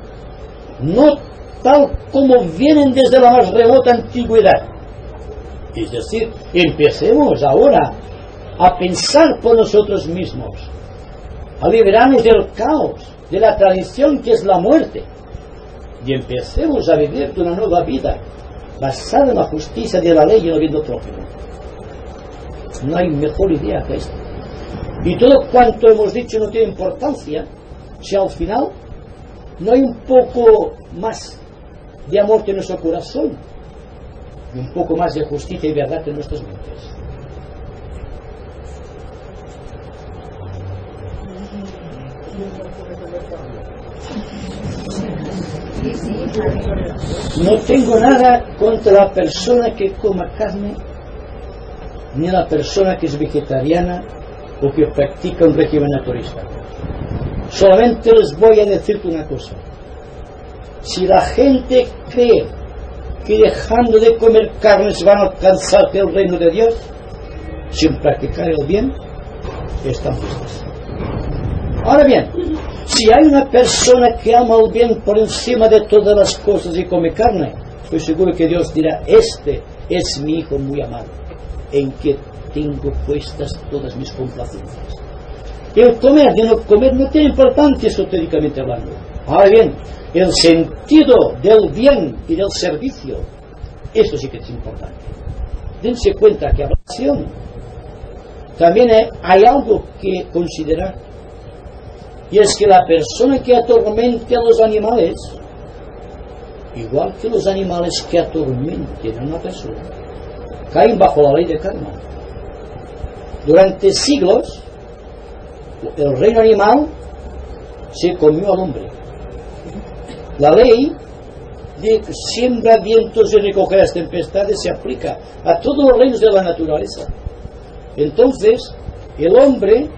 no tal como vienen desde la más remota antigüedad. Es decir, empecemos ahora a pensar por nosotros mismos, a liberarnos del caos, de la tradición que es la muerte, y empecemos a vivir una nueva vida basada en la justicia de la ley y en el bien del prójimo. No hay mejor idea que esta. Y todo cuanto hemos dicho no tiene importancia si al final no hay un poco más de amor en nuestro corazón y un poco más de justicia y verdad en nuestras mentes. No tengo nada contra la persona que coma carne, ni la persona que es vegetariana o que practica un régimen naturista. Solamente les voy a decir una cosa. Si la gente cree que dejando de comer carne se van a alcanzar el reino de Dios, sin practicar el bien, están listos. Ahora bien, si hay una persona que ama el bien por encima de todas las cosas y come carne, estoy seguro que Dios dirá: este es mi hijo muy amado, en que tengo puestas todas mis complacencias. El comer de no comer no tiene importancia esotéricamente hablando. Ahora bien, el sentido del bien y del servicio, eso sí que es importante. Dense cuenta que a la oración también hay algo que considerar, y es que la persona que atormente a los animales, igual que los animales que atormenten a una persona, caen bajo la ley de karma. Durante siglos el reino animal se comió al hombre. La ley de siembra vientos y recoger las tempestades se aplica a todos los reinos de la naturaleza. Entonces el hombre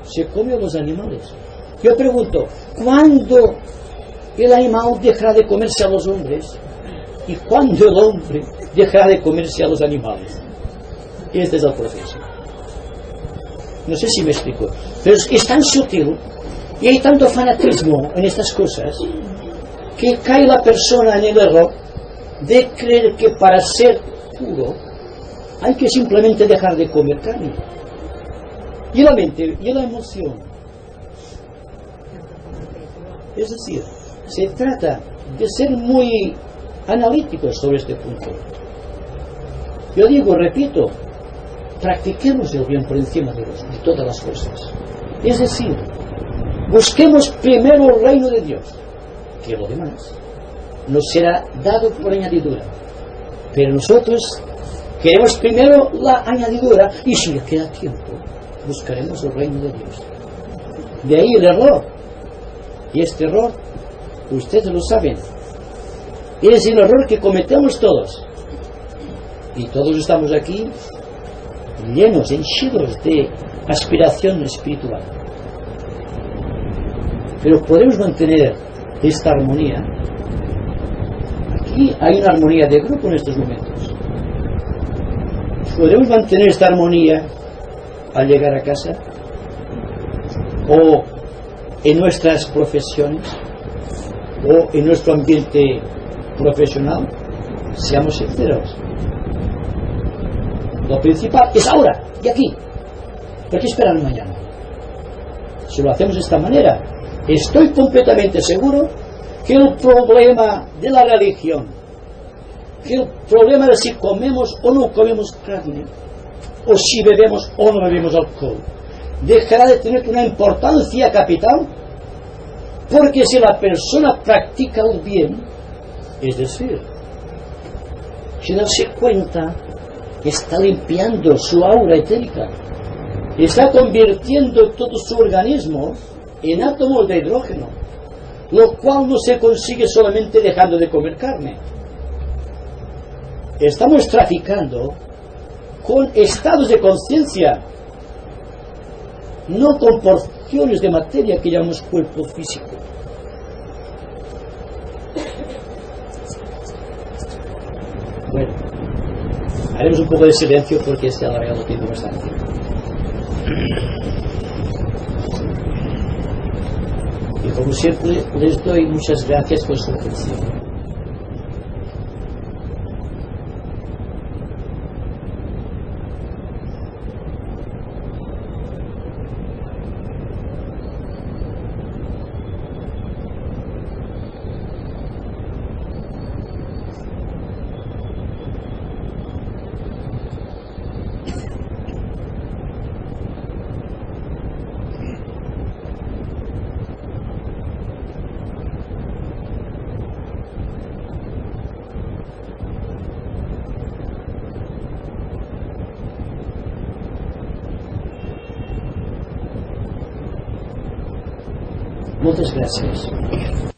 se come a los animales. Yo pregunto, ¿cuándo el animal dejará de comerse a los hombres? ¿Y cuándo el hombre dejará de comerse a los animales? Este es el proceso. No sé si me explico, pero es tan sutil y hay tanto fanatismo en estas cosas que cae la persona en el error de creer que para ser puro hay que simplemente dejar de comer carne. Y la mente y la emoción. Es decir, se trata de ser muy analíticos sobre este punto. Yo digo, repito, practiquemos el bien por encima de todas las cosas. Es decir, busquemos primero el reino de Dios, que lo demás nos será dado por añadidura. Pero nosotros Queremos primero la añadidura y si le queda tiempo, buscaremos el reino de Dios. De ahí el error. Y este error, ustedes lo saben, es el error que cometemos todos. Y todos estamos aquí llenos, henchidos de aspiración espiritual. Pero podemos mantener esta armonía. Aquí hay una armonía de grupo en estos momentos. ¿Podemos mantener esta armonía al llegar a casa? ¿O en nuestras profesiones? ¿O en nuestro ambiente profesional? Seamos sinceros. Lo principal es ahora y aquí. ¿Por qué esperar mañana? Si lo hacemos de esta manera, estoy completamente seguro que el problema de la religión, que el problema de si comemos o no comemos carne, o si bebemos o no bebemos alcohol, dejará de tener una importancia capital, porque si la persona practica el bien, es decir, sin darse cuenta, está limpiando su aura etérica, está convirtiendo todo su organismo en átomos de hidrógeno, lo cual no se consigue solamente dejando de comer carne. Estamos traficando con estados de conciencia, no con porciones de materia que llamamos cuerpo físico. Bueno, haremos un poco de silencio porque se ha alargado el tiempo bastante. Y como siempre, les doy muchas gracias por su atención. Muchas gracias.